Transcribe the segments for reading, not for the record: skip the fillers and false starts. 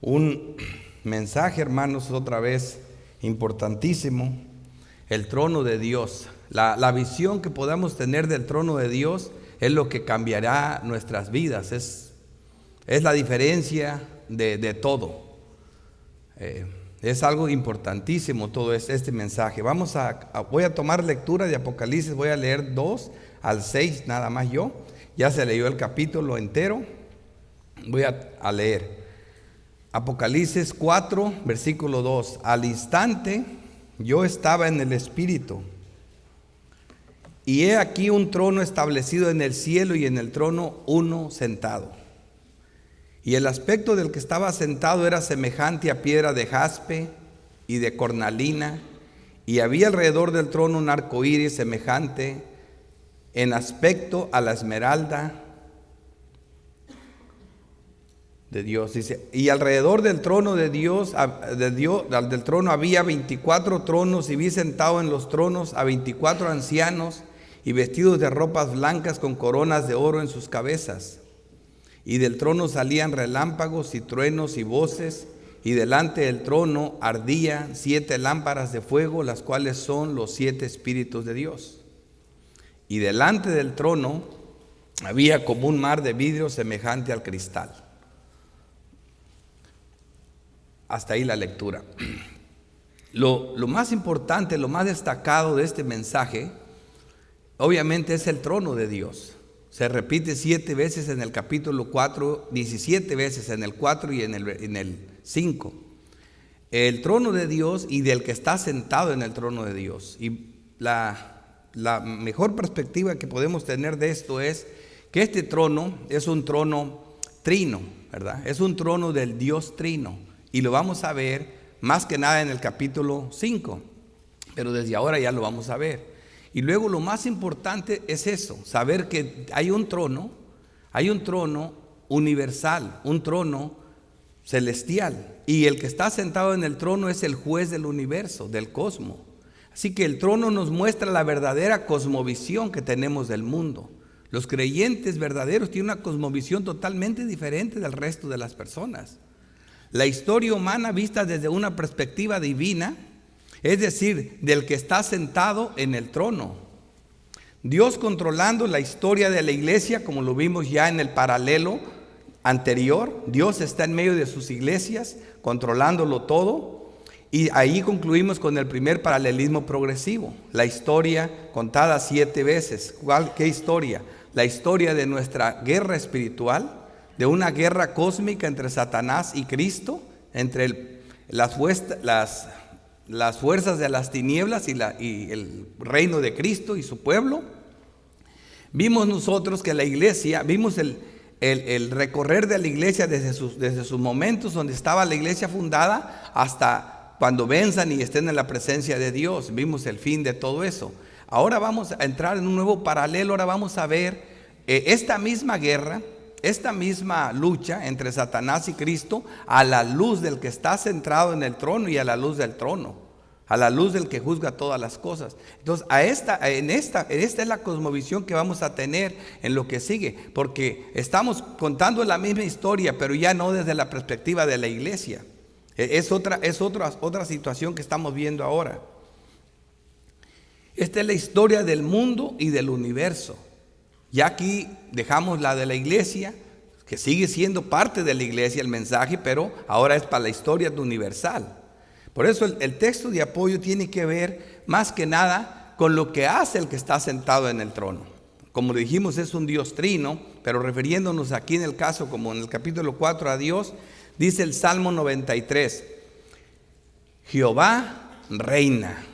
Un mensaje, hermanos, otra vez importantísimo: el trono de Dios. La visión que podamos tener del trono de Dios es lo que cambiará nuestras vidas. Es la diferencia de todo. Es algo importantísimo todo este mensaje. Voy a tomar lectura de Apocalipsis. Voy a leer 2 al 6 nada más yo. Ya se leyó el capítulo entero. Voy a leer Apocalipsis 4, versículo 2. Al instante yo estaba en el Espíritu, y he aquí un trono establecido en el cielo, y en el trono uno sentado. Y el aspecto del que estaba sentado era semejante a piedra de jaspe y de cornalina, y había alrededor del trono un arco iris semejante en aspecto a la esmeralda de Dios. Dice, y alrededor del trono de Dios, del trono había 24 tronos, y vi sentado en los tronos a 24 ancianos, y vestidos de ropas blancas con coronas de oro en sus cabezas. Y del trono salían relámpagos y truenos y voces, y delante del trono ardían 7 lámparas de fuego, las cuales son los 7 espíritus de Dios. Y delante del trono había como un mar de vidrio semejante al cristal. Hasta ahí la lectura. Lo más importante, lo más destacado de este mensaje, obviamente, es el trono de Dios. Se repite 7 veces en el capítulo 4, 17 veces en el 4 y en el 5. El trono de Dios y del que está sentado en el trono de Dios. Y la mejor perspectiva que podemos tener de esto es que este trono es un trono trino, ¿verdad? Es un trono del Dios trino. Y lo vamos a ver más que nada en el capítulo 5. Pero desde ahora ya lo vamos a ver. Y luego lo más importante es eso, saber que hay un trono universal, un trono celestial. Y el que está sentado en el trono es el juez del universo, del cosmos. Así que el trono nos muestra la verdadera cosmovisión que tenemos del mundo. Los creyentes verdaderos tienen una cosmovisión totalmente diferente del resto de las personas. La historia humana vista desde una perspectiva divina, es decir, del que está sentado en el trono. Dios controlando la historia de la iglesia, como lo vimos ya en el paralelo anterior. Dios está en medio de sus iglesias, controlándolo todo. Y ahí concluimos con el primer paralelismo progresivo, la historia contada 7 veces. ¿Qué historia? La historia de nuestra guerra espiritual, de una guerra cósmica entre Satanás y Cristo, entre las fuerzas de las tinieblas y el reino de Cristo y su pueblo. Vimos nosotros que la iglesia, vimos el recorrer de la iglesia desde sus momentos donde estaba la iglesia fundada hasta cuando venzan y estén en la presencia de Dios. Vimos el fin de todo eso. Ahora vamos a entrar en un nuevo paralelo. Ahora vamos a ver esta misma guerra, esta misma lucha entre Satanás y Cristo, a la luz del que está centrado en el trono y a la luz del trono, a la luz del que juzga todas las cosas. Entonces, esta es la cosmovisión que vamos a tener en lo que sigue, porque estamos contando la misma historia, pero ya no desde la perspectiva de la iglesia. Es otra situación que estamos viendo ahora. Esta es la historia del mundo y del universo. Ya aquí dejamos la de la iglesia, que sigue siendo parte de la iglesia el mensaje, pero ahora es para la historia universal. Por eso el texto de apoyo tiene que ver más que nada con lo que hace el que está sentado en el trono. Como dijimos, es un Dios trino, pero refiriéndonos aquí en el caso, como en el capítulo 4, a Dios, dice el Salmo 93, Jehová reina.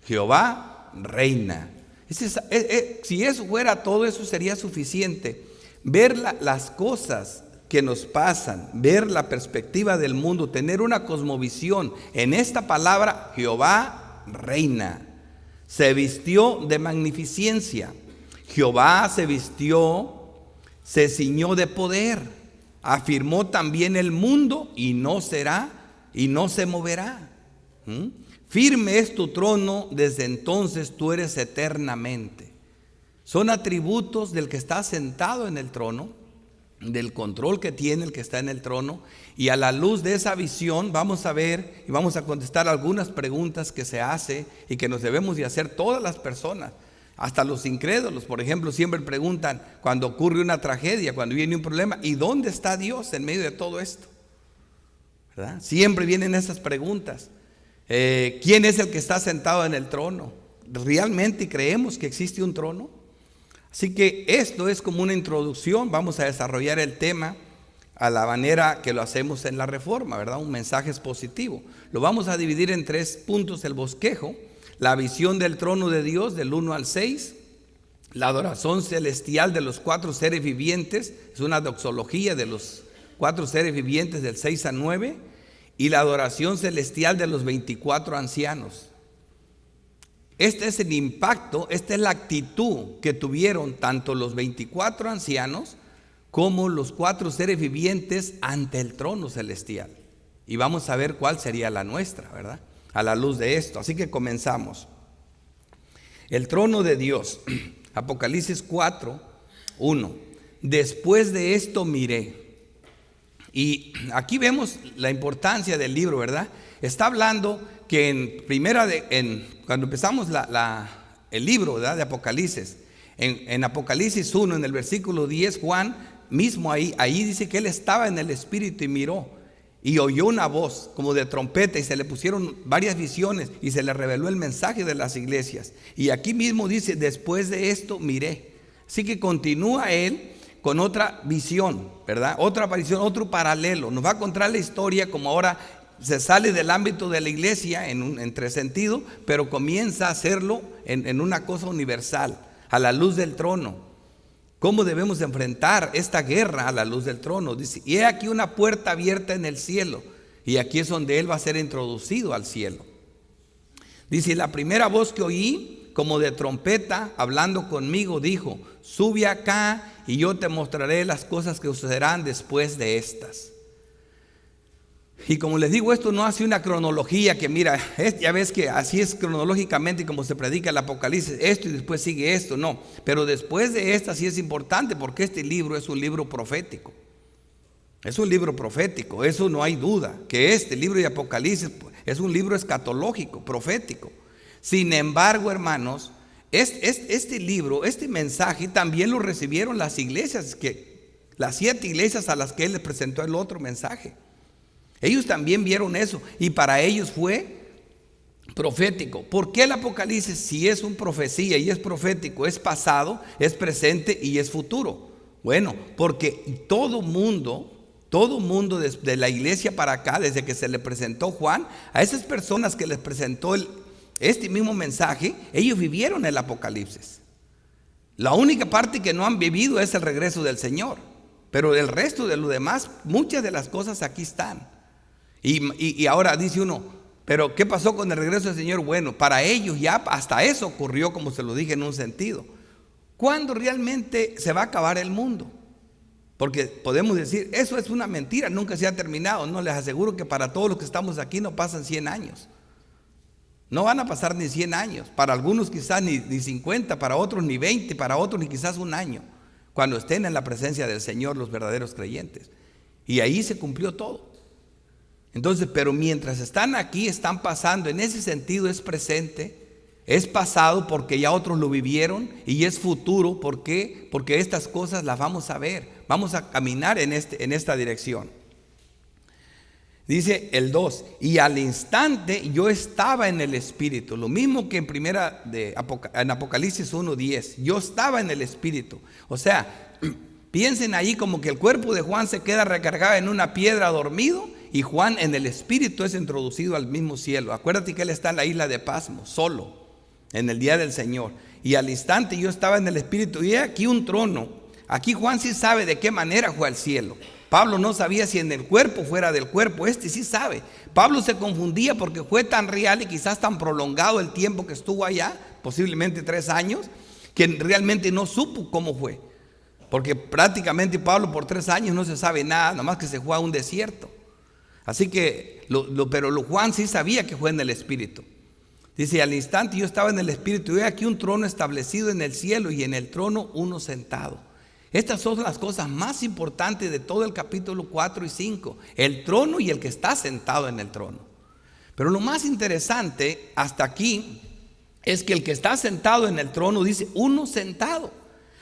Jehová reina. Si eso fuera todo, eso sería suficiente. Ver las cosas que nos pasan, ver la perspectiva del mundo, tener una cosmovisión. En esta palabra, Jehová reina. Se vistió de magnificencia. Jehová se vistió, se ciñó de poder. Afirmó también el mundo y no será y no se moverá. Firme es tu trono, desde entonces tú eres eternamente. Son atributos del que está sentado en el trono, del control que tiene el que está en el trono, y a la luz de esa visión vamos a ver y vamos a contestar algunas preguntas que se hace y que nos debemos de hacer todas las personas, hasta los incrédulos. Por ejemplo, siempre preguntan cuando ocurre una tragedia, cuando viene un problema, ¿y dónde está Dios en medio de todo esto? ¿Verdad? Siempre vienen esas preguntas. ¿Quién es el que está sentado en el trono? ¿Realmente creemos que existe un trono? Así que esto es como una introducción. Vamos a desarrollar el tema a la manera que lo hacemos en la Reforma, ¿verdad? Un mensaje expositivo. Lo vamos a dividir en 3 puntos: el bosquejo, la visión del trono de Dios del 1 al 6, la adoración celestial de los 4 seres vivientes, es una doxología de los 4 seres vivientes del 6 al 9, y la adoración celestial de los 24 ancianos. Este es el impacto, esta es la actitud que tuvieron tanto los 24 ancianos como los 4 seres vivientes ante el trono celestial. Y vamos a ver cuál sería la nuestra, ¿verdad? A la luz de esto. Así que comenzamos. El trono de Dios, Apocalipsis 4, 1. Después de esto miré. Y aquí vemos la importancia del libro, ¿verdad? Está hablando que cuando empezamos el libro, ¿verdad?, de Apocalipsis, en Apocalipsis 1, en el versículo 10, Juan mismo ahí dice que él estaba en el Espíritu y miró y oyó una voz como de trompeta, y se le pusieron varias visiones y se le reveló el mensaje de las iglesias. Y aquí mismo dice, después de esto miré. Así que continúa él con otra visión, ¿verdad? Otra aparición, otro paralelo. Nos va a contar la historia como ahora se sale del ámbito de la iglesia en 3 sentidos, pero comienza a hacerlo en una cosa universal, a la luz del trono. ¿Cómo debemos enfrentar esta guerra a la luz del trono? Dice, y he aquí una puerta abierta en el cielo, y aquí es donde él va a ser introducido al cielo. Dice, la primera voz que oí, como de trompeta, hablando conmigo, dijo, sube acá y yo te mostraré las cosas que sucederán después de estas. Y como les digo, esto no hace una cronología que mira, ya ves que así es cronológicamente como se predica el Apocalipsis, esto y después sigue esto, no. Pero después de esta sí es importante, porque este libro es un libro profético. Es un libro profético, eso no hay duda, que este libro de Apocalipsis es un libro escatológico, profético. Sin embargo, hermanos, este libro, este mensaje también lo recibieron las iglesias, las 7 iglesias a las que él les presentó el otro mensaje. Ellos también vieron eso y para ellos fue profético. ¿Por qué el Apocalipsis, si es una profecía y es profético, es pasado, es presente y es futuro? Bueno, porque todo mundo desde la iglesia para acá, desde que se le presentó Juan, a esas personas que les presentó este mismo mensaje, ellos vivieron el Apocalipsis. La única parte que no han vivido es el regreso del Señor, pero el resto de lo demás, muchas de las cosas aquí están. Y ahora dice uno, pero ¿qué pasó con el regreso del Señor? Bueno, para ellos ya hasta eso ocurrió, como se lo dije en un sentido. ¿Cuándo realmente se va a acabar el mundo? Porque podemos decir, eso es una mentira, nunca se ha terminado. No, les aseguro que para todos los que estamos aquí no pasan 100 años. No van a pasar ni 100 años. Para algunos quizás ni 50, para otros ni 20, para otros ni quizás un año. Cuando estén en la presencia del Señor los verdaderos creyentes. Y ahí se cumplió todo. Entonces, pero mientras están aquí, están pasando. En ese sentido es presente, es pasado porque ya otros lo vivieron, y es futuro. ¿Por qué? Porque estas cosas las vamos a ver, vamos a caminar en esta dirección. Dice el 2, y al instante yo estaba en el Espíritu. Lo mismo que en Apocalipsis 1:10, yo estaba en el Espíritu. O sea, piensen ahí como que el cuerpo de Juan se queda recargado en una piedra dormido, y Juan en el Espíritu es introducido al mismo cielo. Acuérdate que él está en la isla de Pasmo, solo, en el día del Señor. Y al instante yo estaba en el Espíritu, y he aquí un trono. Aquí Juan sí sabe de qué manera fue al cielo. Pablo no sabía si en el cuerpo, fuera del cuerpo. Este sí sabe. Pablo se confundía porque fue tan real y quizás tan prolongado el tiempo que estuvo allá, posiblemente 3 años, que realmente no supo cómo fue. Porque prácticamente Pablo por 3 años no se sabe nada, nomás que se fue a un desierto. Así que, pero Juan sí sabía que fue en el Espíritu. Dice, al instante yo estaba en el Espíritu, y he aquí un trono establecido en el cielo, y en el trono uno sentado. Estas son las cosas más importantes de todo el capítulo 4 y 5. El trono y el que está sentado en el trono. Pero lo más interesante hasta aquí es que el que está sentado en el trono dice uno sentado.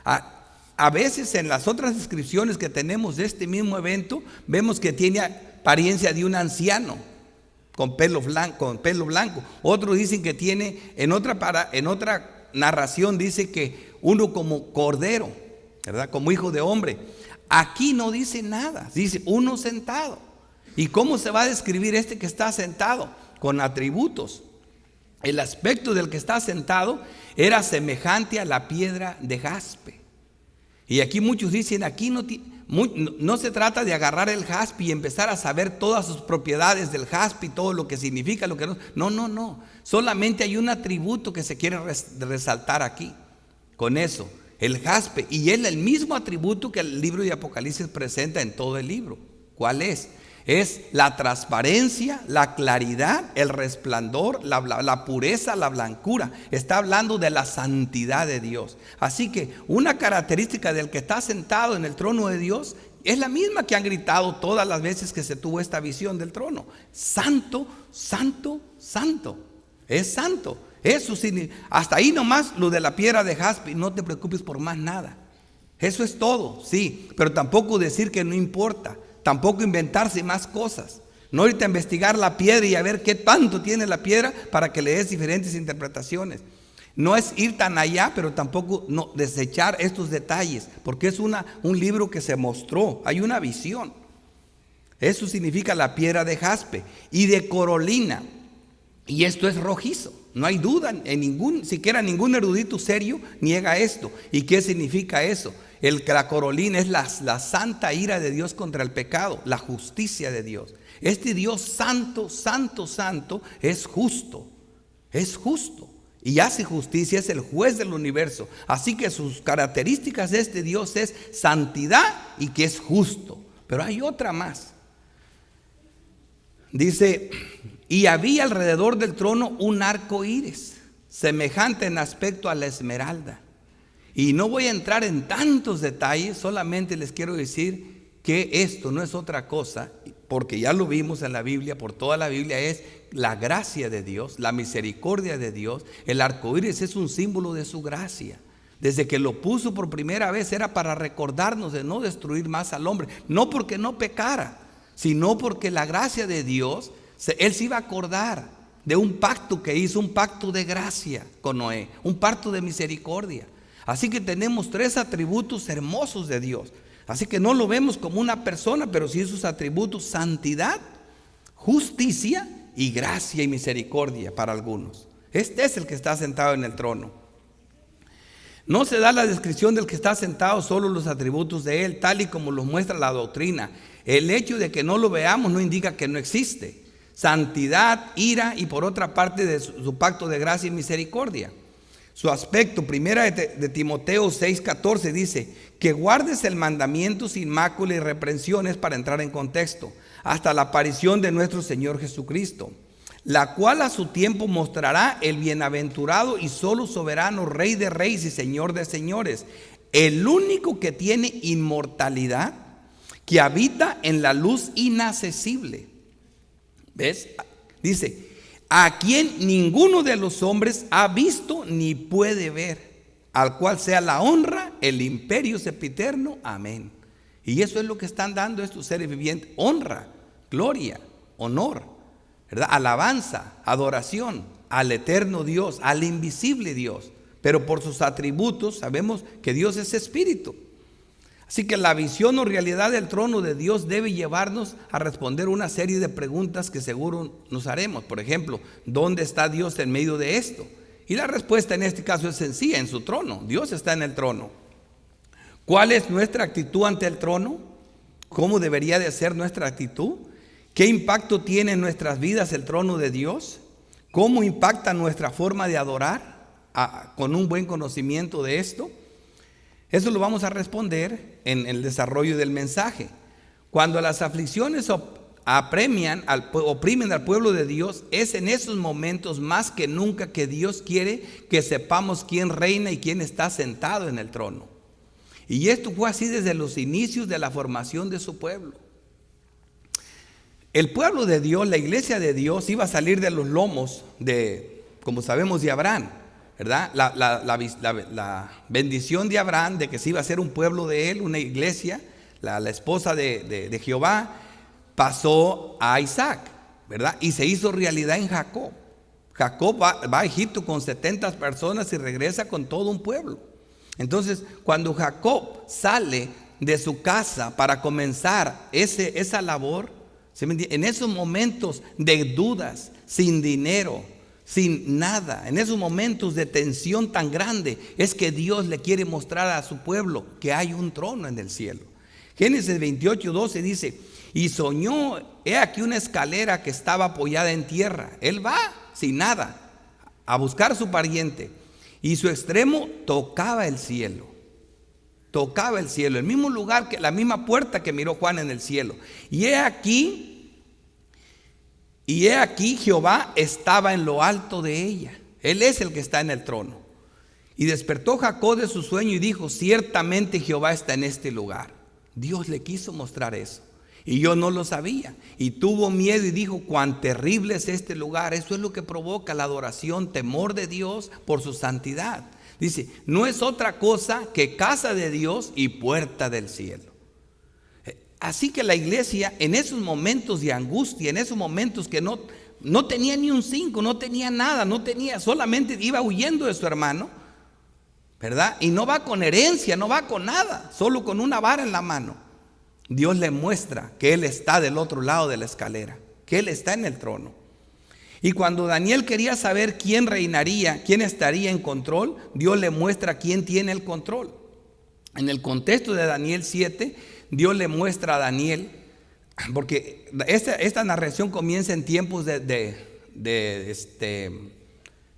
A veces en las otras descripciones que tenemos de este mismo evento, vemos que tiene apariencia de un anciano con pelo blanco. Otros dicen que tiene, en otra narración dice que uno como cordero, ¿verdad? Como hijo de hombre. Aquí no dice nada, dice uno sentado. ¿Y cómo se va a describir este que está sentado? Con atributos. El aspecto del que está sentado era semejante a la piedra de jaspe. Y aquí muchos dicen, aquí no se trata de agarrar el jaspe y empezar a saber todas sus propiedades del jaspe y todo lo que significa, lo que no. No. Solamente hay un atributo que se quiere resaltar aquí. Con eso, el jaspe. Y es el mismo atributo que el libro de Apocalipsis presenta en todo el libro. ¿Cuál es? Es la transparencia, la claridad, el resplandor, la pureza, la blancura. Está hablando de la santidad de Dios. Así que una característica del que está sentado en el trono de Dios es la misma que han gritado todas las veces que se tuvo esta visión del trono. Santo, santo, santo. Es santo. Eso hasta ahí nomás lo de la piedra de jaspe. No te preocupes por más nada. Eso es todo, sí. Pero tampoco decir que no importa. Tampoco inventarse más cosas. No irte a investigar la piedra y a ver qué tanto tiene la piedra para que le des diferentes interpretaciones. No es ir tan allá, pero tampoco no desechar estos detalles, porque es un libro que se mostró, hay una visión. Eso significa la piedra de jaspe y de corolina. Y esto es rojizo. No hay duda, siquiera ningún erudito serio niega esto. ¿Y qué significa eso? La corolina es la santa ira de Dios contra el pecado, la justicia de Dios. Este Dios santo, santo, santo es justo, y hace justicia, es el juez del universo. Así que sus características de este Dios es santidad y que es justo. Pero hay otra más. Dice, y había alrededor del trono un arco iris, semejante en aspecto a la esmeralda. Y no voy a entrar en tantos detalles, solamente les quiero decir que esto no es otra cosa, porque ya lo vimos en la Biblia, por toda la Biblia es la gracia de Dios, la misericordia de Dios. El arco iris es un símbolo de su gracia. Desde que lo puso por primera vez era para recordarnos de no destruir más al hombre, no porque no pecara, sino porque la gracia de Dios, Él se iba a acordar de un pacto que hizo, un pacto de gracia con Noé, un pacto de misericordia. Así que tenemos 3 atributos hermosos de Dios. Así que no lo vemos como una persona, pero sí sus atributos: santidad, justicia y gracia y misericordia para algunos. Este es el que está sentado en el trono. No se da la descripción del que está sentado, solo los atributos de él, tal y como los muestra la doctrina. El hecho de que no lo veamos no indica que no existe. Santidad, ira y por otra parte de su pacto de gracia y misericordia. Su aspecto, primera de Timoteo 6:14 dice que guardes el mandamiento sin mácula y reprensiones, para entrar en contexto, hasta la aparición de nuestro Señor Jesucristo, la cual a su tiempo mostrará el bienaventurado y solo soberano Rey de reyes y Señor de señores, el único que tiene inmortalidad, que habita en la luz inaccesible. ¿Ves? Dice, a quien ninguno de los hombres ha visto ni puede ver, al cual sea la honra, el imperio sempiterno. Amén. Y eso es lo que están dando estos seres vivientes: honra, gloria, honor, ¿verdad? Alabanza, adoración al eterno Dios, al invisible Dios. Pero por sus atributos sabemos que Dios es espíritu. Así que la visión o realidad del trono de Dios debe llevarnos a responder una serie de preguntas que seguro nos haremos. Por ejemplo, ¿dónde está Dios en medio de esto? Y la respuesta en este caso es sencilla: en su trono. Dios está en el trono. ¿Cuál es nuestra actitud ante el trono? ¿Cómo debería de ser nuestra actitud? ¿Qué impacto tiene en nuestras vidas el trono de Dios? ¿Cómo impacta nuestra forma de adorar con un buen conocimiento de esto? Eso lo vamos a responder en el desarrollo del mensaje. Cuando las aflicciones oprimen al pueblo de Dios, es en esos momentos más que nunca que Dios quiere que sepamos quién reina y quién está sentado en el trono. Y esto fue así desde los inicios de la formación de su pueblo. El pueblo de Dios, la iglesia de Dios, iba a salir de los lomos de, como sabemos, de Abraham, ¿verdad? La bendición de Abraham de que se iba a ser un pueblo de él, una iglesia, la esposa de Jehová, pasó a Isaac, ¿verdad? Y se hizo realidad en Jacob. Jacob va a Egipto con 70 personas y regresa con todo un pueblo. Entonces, cuando Jacob sale de su casa para comenzar esa labor, en esos momentos de dudas, sin dinero, sin nada, en esos momentos de tensión tan grande, es que Dios le quiere mostrar a su pueblo que hay un trono en el cielo. Génesis 28:12 dice: y soñó, he aquí una escalera que estaba apoyada en tierra. Él va sin nada a buscar a su pariente, y su extremo tocaba el cielo. Tocaba el cielo, el mismo lugar, que la misma puerta que miró Juan en el cielo. Y he aquí Jehová estaba en lo alto de ella. Él es el que está en el trono. Y despertó Jacob de su sueño y dijo: ciertamente Jehová está en este lugar. Dios le quiso mostrar eso, y yo no lo sabía. Y tuvo miedo y dijo: cuán terrible es este lugar. Eso es lo que provoca la adoración, temor de Dios por su santidad. Dice: no es otra cosa que casa de Dios y puerta del cielo. Así que la iglesia, en esos momentos de angustia, en esos momentos que no tenía ni un 5, no tenía nada, solamente iba huyendo de su hermano, ¿verdad? Y no va con herencia, no va con nada, solo con una vara en la mano. Dios le muestra que Él está del otro lado de la escalera, que Él está en el trono. Y cuando Daniel quería saber quién reinaría, quién estaría en control, Dios le muestra quién tiene el control. En el contexto de Daniel 7, Dios le muestra a Daniel, porque esta narración comienza en tiempos de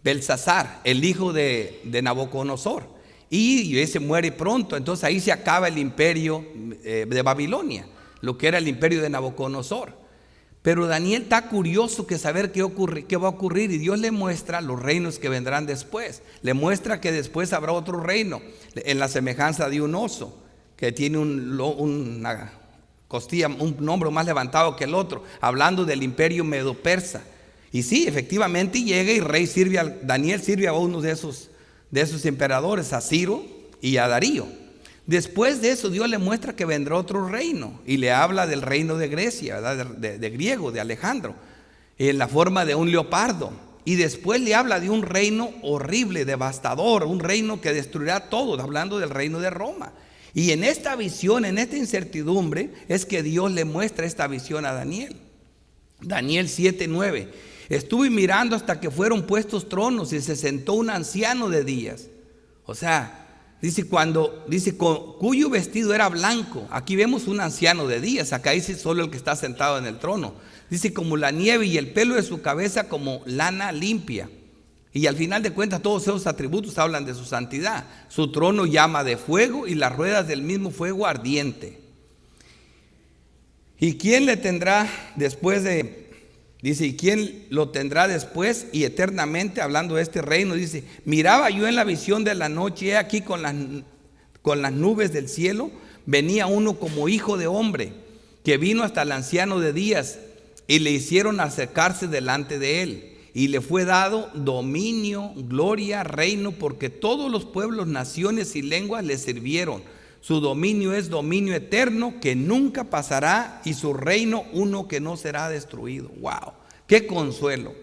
Belsasar, el hijo de Nabucodonosor, y ese muere pronto. Entonces ahí se acaba el imperio de Babilonia, lo que era el imperio de Nabucodonosor. Pero Daniel está curioso que saber qué va a ocurrir, y Dios le muestra los reinos que vendrán después. Le muestra que después habrá otro reino en la semejanza de un oso, que tiene una costilla, un hombro más levantado que el otro, hablando del imperio medo-persa. Y sí, efectivamente llega, y Daniel sirve a uno de esos emperadores, a Ciro y a Darío. Después de eso, Dios le muestra que vendrá otro reino, y le habla del reino de Grecia, ¿verdad? de griego, de Alejandro, en la forma de un leopardo. Y después le habla de un reino horrible, devastador, un reino que destruirá todo, hablando del reino de Roma. Y en esta visión, en esta incertidumbre, es que Dios le muestra esta visión a Daniel. Daniel 7:9: estuve mirando hasta que fueron puestos tronos, y se sentó un anciano de días. O sea, dice cuyo vestido era blanco. Aquí vemos un anciano de días, acá dice solo el que está sentado en el trono. Dice como la nieve, y el pelo de su cabeza como lana limpia. Y al final de cuentas todos esos atributos hablan de su santidad. Su trono llama de fuego, y las ruedas del mismo fuego ardiente. ¿Y quién le tendrá después dice, ¿y quién lo tendrá después y eternamente? Hablando de este reino, dice: miraba yo en la visión de la noche, he aquí con las nubes del cielo venía uno como hijo de hombre, que vino hasta el anciano de días, y le hicieron acercarse delante de él. Y le fue dado dominio, gloria, reino, porque todos los pueblos, naciones y lenguas le sirvieron. Su dominio es dominio eterno que nunca pasará, y su reino uno que no será destruido. ¡Wow! ¡Qué consuelo!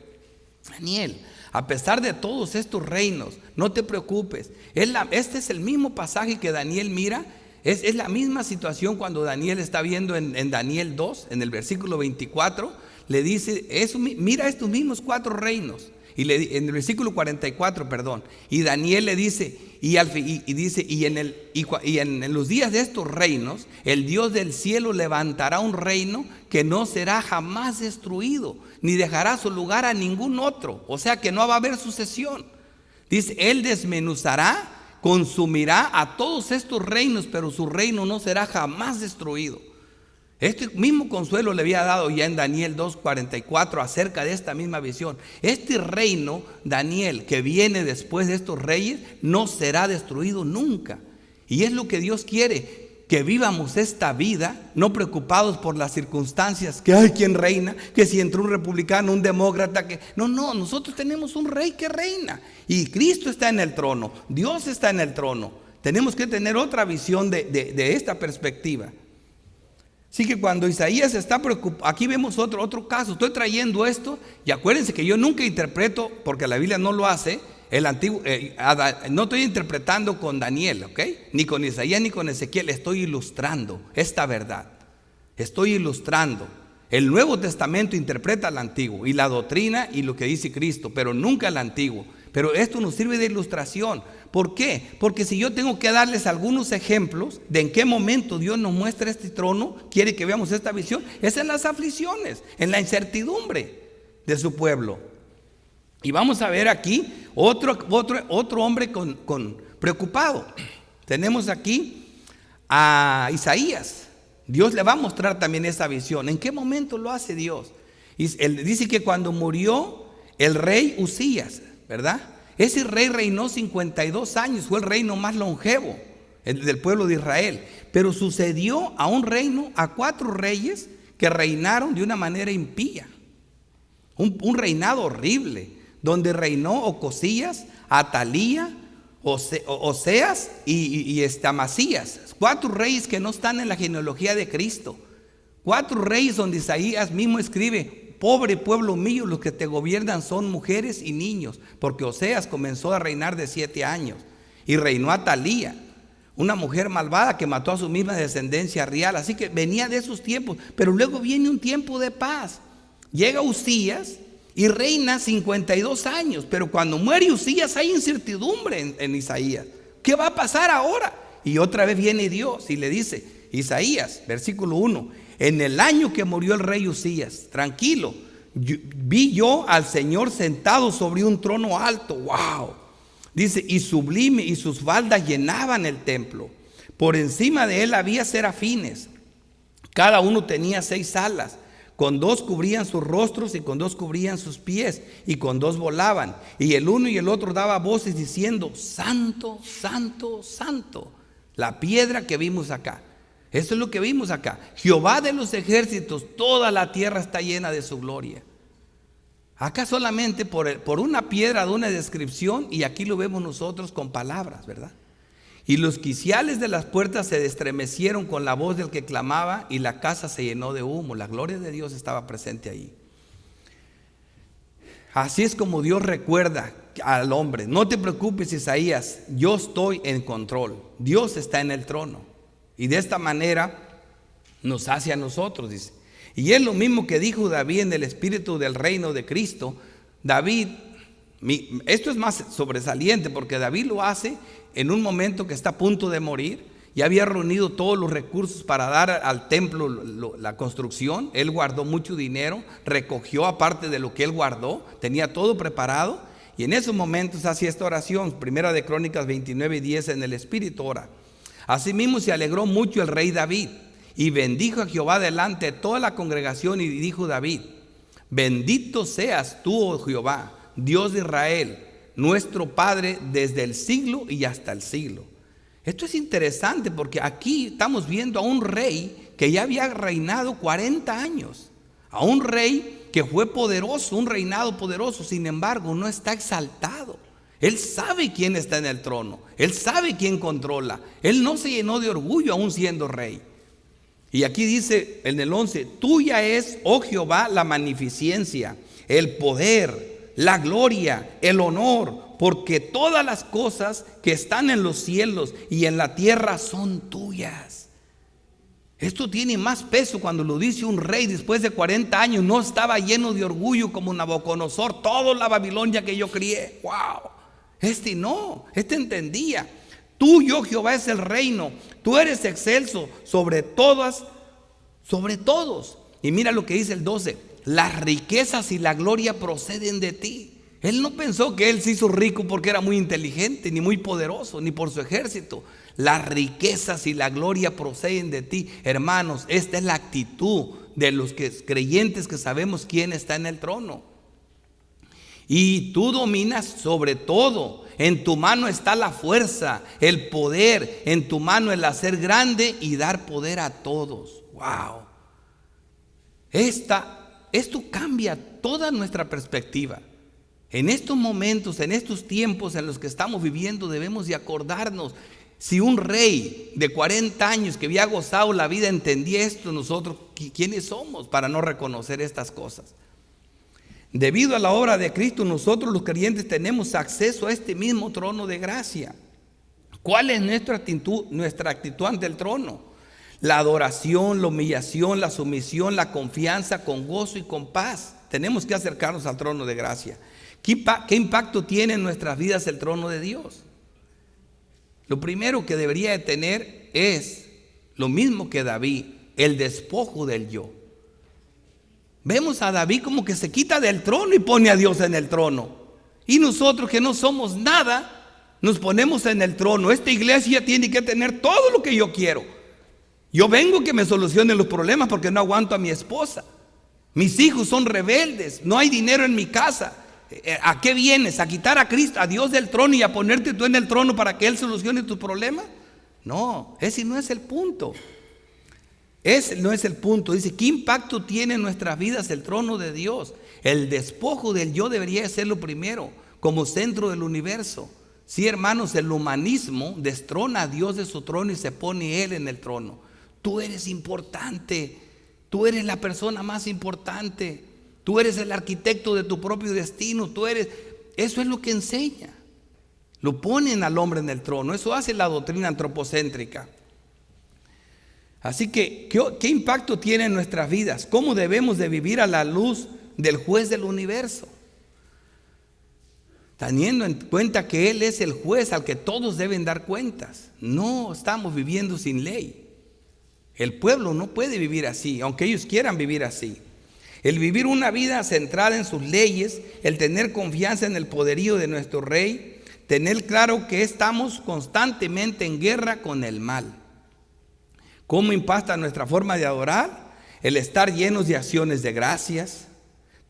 Daniel, a pesar de todos estos reinos, no te preocupes. Este es el mismo pasaje que Daniel mira. Es la misma situación cuando Daniel está viendo en Daniel 2, en el versículo 24. Le dice, mira estos mismos 4 reinos. Y en el versículo 44, perdón. Y Daniel le dice, y en los días de estos reinos, el Dios del cielo levantará un reino que no será jamás destruido, ni dejará su lugar a ningún otro. O sea que no va a haber sucesión. Dice, Él desmenuzará, consumirá a todos estos reinos, pero su reino no será jamás destruido. Este mismo consuelo le había dado ya en Daniel 2:44 acerca de esta misma visión. Este reino, Daniel, que viene después de estos reyes, no será destruido nunca. Y es lo que Dios quiere, que vivamos esta vida no preocupados por las circunstancias, que hay quien reina, que si entró un republicano, un demócrata, que no, nosotros tenemos un rey que reina y Cristo está en el trono, Dios está en el trono. Tenemos que tener otra visión de esta perspectiva. Así que cuando Isaías está preocupado, aquí vemos otro caso. Estoy trayendo esto y acuérdense que yo nunca interpreto, porque la Biblia no lo hace, el antiguo, no estoy interpretando con Daniel, ¿ok? Ni con Isaías ni con Ezequiel, estoy ilustrando esta verdad. Estoy ilustrando. El Nuevo Testamento interpreta el Antiguo y la doctrina y lo que dice Cristo, pero nunca el Antiguo. Pero esto nos sirve de ilustración. ¿Por qué? Porque si yo tengo que darles algunos ejemplos de en qué momento Dios nos muestra este trono, quiere que veamos esta visión, es en las aflicciones, en la incertidumbre de su pueblo. Y vamos a ver aquí otro hombre preocupado. Tenemos aquí a Isaías. Dios le va a mostrar también esa visión. ¿En qué momento lo hace Dios? Y él dice que cuando murió el rey Usías, ¿verdad? Ese rey reinó 52 años, fue el reino más longevo del pueblo de Israel. Pero sucedió a 4 reyes que reinaron de una manera impía. Un reinado horrible, donde reinó Ocosías, Atalía, Oseas y Amasías. 4 reyes que no están en la genealogía de Cristo. 4 reyes donde Isaías mismo escribe: pobre pueblo mío, los que te gobiernan son mujeres y niños. Porque Oseas comenzó a reinar de 7 años y reinó Atalía, una mujer malvada que mató a su misma descendencia real. Así que venía de esos tiempos, pero luego viene un tiempo de paz. Llega Usías y reina 52 años, pero cuando muere Usías hay incertidumbre en Isaías. ¿Qué va a pasar ahora? Y otra vez viene Dios y le dice, Isaías, versículo 1, en el año que murió el rey Usías, tranquilo, vi yo al Señor sentado sobre un trono alto. ¡Wow! Dice, y sublime, y sus faldas llenaban el templo. Por encima de él había serafines, cada uno tenía 6 alas. Con 2 cubrían sus rostros y con 2 cubrían sus pies y con 2 volaban. Y el uno y el otro daba voces diciendo, santo, santo, santo. La piedra que vimos acá. Esto es lo que vimos acá. Jehová de los ejércitos, toda la tierra está llena de su gloria. Acá solamente por una piedra de una descripción, y aquí lo vemos nosotros con palabras, ¿verdad? Y los quiciales de las puertas se estremecieron con la voz del que clamaba y la casa se llenó de humo. La gloria de Dios estaba presente ahí. Así es como Dios recuerda al hombre. No te preocupes, Isaías, yo estoy en control. Dios está en el trono. Y de esta manera nos hace a nosotros, dice. Y es lo mismo que dijo David en el espíritu del reino de Cristo. David, esto es más sobresaliente porque David lo hace en un momento que está a punto de morir. Ya había reunido todos los recursos para dar al templo la construcción. Él guardó mucho dinero, recogió aparte de lo que él guardó, tenía todo preparado. Y en esos momentos hacía esta oración, Primera de Crónicas 29:10, en el espíritu ora. Asimismo se alegró mucho el rey David y bendijo a Jehová delante de toda la congregación, y dijo David, bendito seas tú, oh Jehová, Dios de Israel, nuestro Padre desde el siglo y hasta el siglo. Esto es interesante porque aquí estamos viendo a un rey que ya había reinado 40 años, a un rey que fue poderoso, un reinado poderoso, sin embargo no está exaltado. Él sabe quién está en el trono, él sabe quién controla, él no se llenó de orgullo aún siendo rey. Y aquí dice en el 11, tuya es, oh Jehová, la magnificencia, el poder, la gloria, el honor, porque todas las cosas que están en los cielos y en la tierra son tuyas. Esto tiene más peso cuando lo dice un rey después de 40 años. No estaba lleno de orgullo como Nabucodonosor, toda la Babilonia que yo crié. ¡Wow! Este entendía. Tuyo, Jehová, es el reino. Tú eres excelso sobre todas, sobre todos. Y mira lo que dice el 12. Las riquezas y la gloria proceden de ti. Él no pensó que él se hizo rico porque era muy inteligente, ni muy poderoso, ni por su ejército. Las riquezas y la gloria proceden de ti. Hermanos, esta es la actitud de los creyentes que sabemos quién está en el trono. y tú dominas sobre todo. En tu mano está la fuerza, el poder, en tu mano el hacer grande y dar poder a todos. Wow. Esto cambia toda nuestra perspectiva. En estos momentos, en estos tiempos en los que estamos viviendo, debemos de acordarnos. Si un rey de 40 años que había gozado la vida entendía esto, nosotros, ¿quiénes somos para no reconocer estas cosas? Debido a la obra de Cristo, nosotros los creyentes tenemos acceso a este mismo trono de gracia. ¿Cuál es nuestra actitud ante el trono? La adoración, la humillación, la sumisión, la confianza, con gozo y con paz. Tenemos que acercarnos al trono de gracia. ¿Qué impacto tiene en nuestras vidas el trono de Dios? Lo primero que debería de tener es lo mismo que David, el despojo del yo. Vemos a David como que se quita del trono y pone a Dios en el trono. Y nosotros que no somos nada, nos ponemos en el trono. Esta iglesia tiene que tener todo lo que yo quiero. Yo vengo que me solucionen los problemas porque no aguanto a mi esposa. Mis hijos son rebeldes, no hay dinero en mi casa. ¿A qué vienes? ¿A quitar a Cristo, a Dios del trono y a ponerte tú en el trono para que Él solucione tus problemas? No, ese no es el punto. Ese no es el punto. Dice, ¿qué impacto tiene en nuestras vidas el trono de Dios? El despojo del yo debería ser lo primero, como centro del universo. Sí, hermanos, el humanismo destrona a Dios de su trono y se pone Él en el trono. Tú eres importante, tú eres la persona más importante, tú eres el arquitecto de tu propio destino, eso es lo que enseña. Lo ponen al hombre en el trono, eso hace la doctrina antropocéntrica. Así que, ¿qué impacto tiene en nuestras vidas? ¿Cómo debemos de vivir a la luz del juez del universo? Teniendo en cuenta que Él es el juez al que todos deben dar cuentas. No estamos viviendo sin ley. El pueblo no puede vivir así, aunque ellos quieran vivir así. El vivir una vida centrada en sus leyes, el tener confianza en el poderío de nuestro Rey, tener claro que estamos constantemente en guerra con el mal. ¿Cómo impacta nuestra forma de adorar? El estar llenos de acciones de gracias,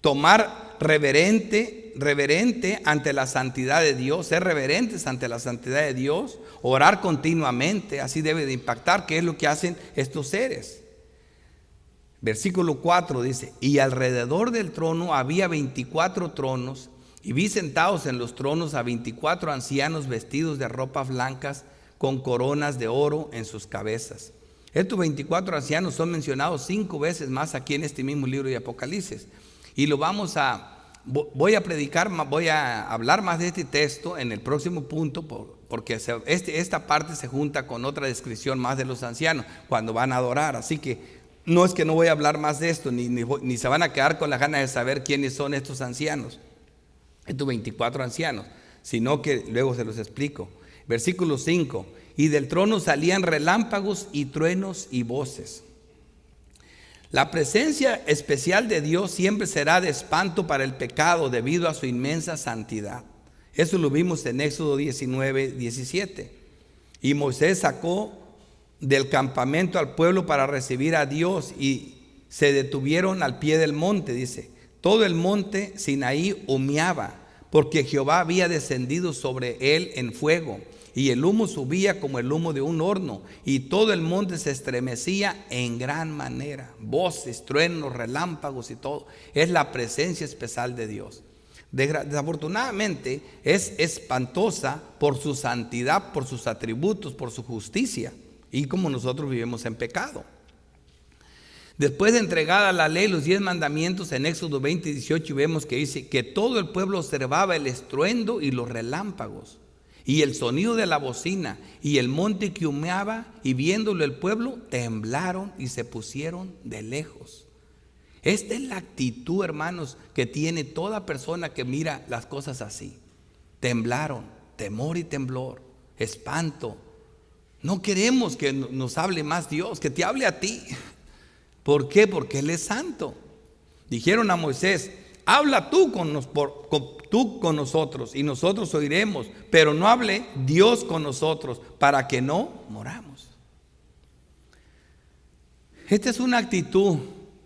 tomar reverente ante la santidad de Dios, ser reverentes ante la santidad de Dios, orar continuamente, así debe de impactar, que es lo que hacen estos seres. Versículo 4 dice, y alrededor del trono había 24 tronos, y vi sentados en los tronos a 24 ancianos vestidos de ropas blancas, con coronas de oro en sus cabezas. Estos 24 ancianos son mencionados 5 veces más aquí en este mismo libro de Apocalipsis. Y voy a hablar más de este texto en el próximo punto, porque esta parte se junta con otra descripción más de los ancianos cuando van a adorar. Así que no es que no voy a hablar más de esto, ni se van a quedar con la gana de saber quiénes son estos ancianos, estos 24 ancianos, sino que luego se los explico. Versículo 5, y del trono salían relámpagos y truenos y voces. La presencia especial de Dios siempre será de espanto para el pecado debido a su inmensa santidad. Eso lo vimos en Éxodo 19, 17. Y Moisés sacó del campamento al pueblo para recibir a Dios y se detuvieron al pie del monte, dice. Todo el monte Sinaí humeaba porque Jehová había descendido sobre él en fuego. Y el humo subía como el humo de un horno, y todo el monte se estremecía en gran manera. Voces, truenos, relámpagos y todo. Es la presencia especial de Dios. Desafortunadamente es espantosa por su santidad, por sus atributos, por su justicia, y como nosotros vivimos en pecado. Después de entregada la ley, los 10 mandamientos, en Éxodo 20 y 18 vemos que dice que todo el pueblo observaba el estruendo y los relámpagos y el sonido de la bocina y el monte que humeaba, y viéndolo el pueblo temblaron y se pusieron de lejos. Esta es la actitud, hermanos, que tiene toda persona que mira las cosas así. Temblaron, temor y temblor, espanto. No queremos que nos hable más Dios, que te hable a ti. ¿Por qué? Porque Él es santo. Dijeron a Moisés, habla tú con nosotros y nosotros oiremos, pero no hable Dios con nosotros para que no moramos. Esta es una actitud,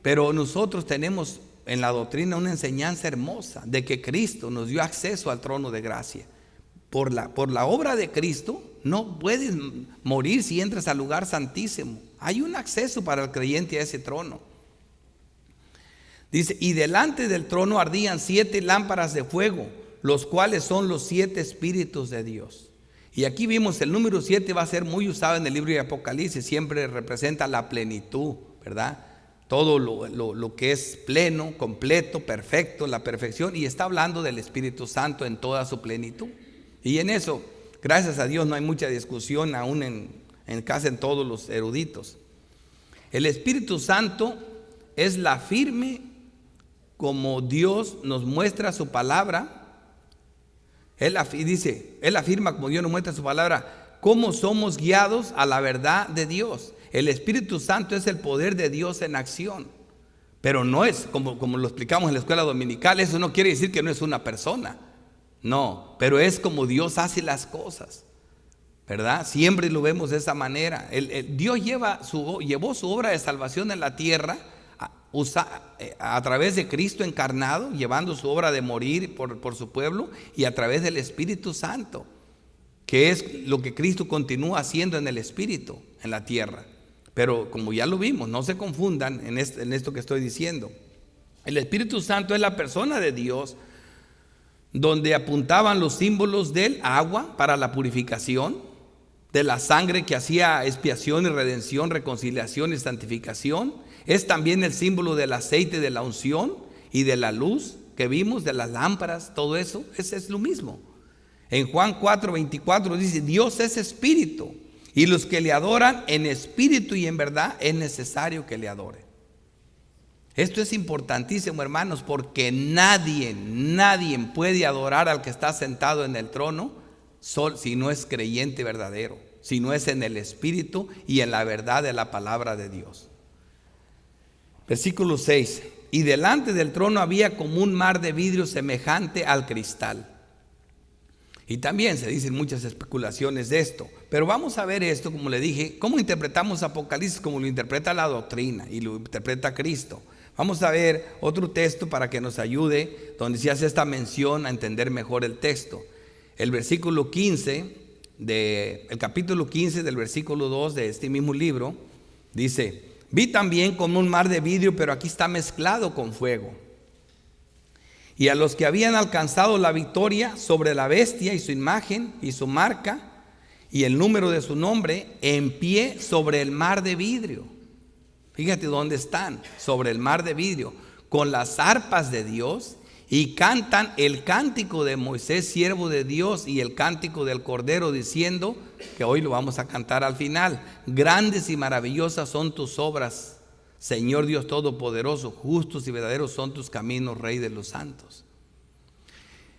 pero nosotros tenemos en la doctrina una enseñanza hermosa de que Cristo nos dio acceso al trono de gracia. Por la obra de Cristo no puedes morir si entras al lugar santísimo. Hay un acceso para el creyente a ese trono. Dice, y delante del trono ardían 7 lámparas de fuego, los cuales son los 7 espíritus de Dios. Y aquí vimos el número 7 va a ser muy usado en el libro de Apocalipsis, siempre representa la plenitud, ¿verdad? Todo lo que es pleno, completo, perfecto, la perfección, y está hablando del Espíritu Santo en toda su plenitud. Y en eso, gracias a Dios, no hay mucha discusión aún en casi en todos los eruditos. El Espíritu Santo es la firme, como Dios nos muestra su palabra. Él afirma como Dios nos muestra su palabra, cómo somos guiados a la verdad de Dios. El Espíritu Santo es el poder de Dios en acción. Pero no es, como lo explicamos en la escuela dominical, eso no quiere decir que no es una persona. No, pero es como Dios hace las cosas, ¿verdad? Siempre lo vemos de esa manera. Dios llevó su obra de salvación en la tierra a través de Cristo encarnado, llevando su obra de morir por su pueblo, y a través del Espíritu Santo, que es lo que Cristo continúa haciendo en el Espíritu, en la tierra. Pero como ya lo vimos, no se confundan en esto que estoy diciendo. El Espíritu Santo es la persona de Dios, donde apuntaban los símbolos del agua para la purificación, de la sangre que hacía expiación y redención, reconciliación y santificación. Es también el símbolo del aceite de la unción y de la luz que vimos, de las lámparas, todo eso, es lo mismo. En Juan 4:24 dice, Dios es espíritu, y los que le adoran en espíritu y en verdad es necesario que le adoren. Esto es importantísimo, hermanos, porque nadie puede adorar al que está sentado en el trono si no es creyente verdadero, si no es en el espíritu y en la verdad de la palabra de Dios. Versículo 6, y delante del trono había como un mar de vidrio semejante al cristal. Y también se dicen muchas especulaciones de esto, pero vamos a ver esto, como le dije, cómo interpretamos Apocalipsis, como lo interpreta la doctrina y lo interpreta Cristo. Vamos a ver otro texto para que nos ayude, donde se hace esta mención a entender mejor el texto. El versículo 15, el capítulo 15 del versículo 2 de este mismo libro, dice, vi también como un mar de vidrio, pero aquí está mezclado con fuego. Y a los que habían alcanzado la victoria sobre la bestia y su imagen y su marca y el número de su nombre, en pie sobre el mar de vidrio. Fíjate dónde están, sobre el mar de vidrio, con las arpas de Dios, y cantan el cántico de Moisés, siervo de Dios, y el cántico del Cordero, diciendo, que hoy lo vamos a cantar al final, grandes y maravillosas son tus obras, Señor Dios Todopoderoso, justos y verdaderos son tus caminos, Rey de los santos.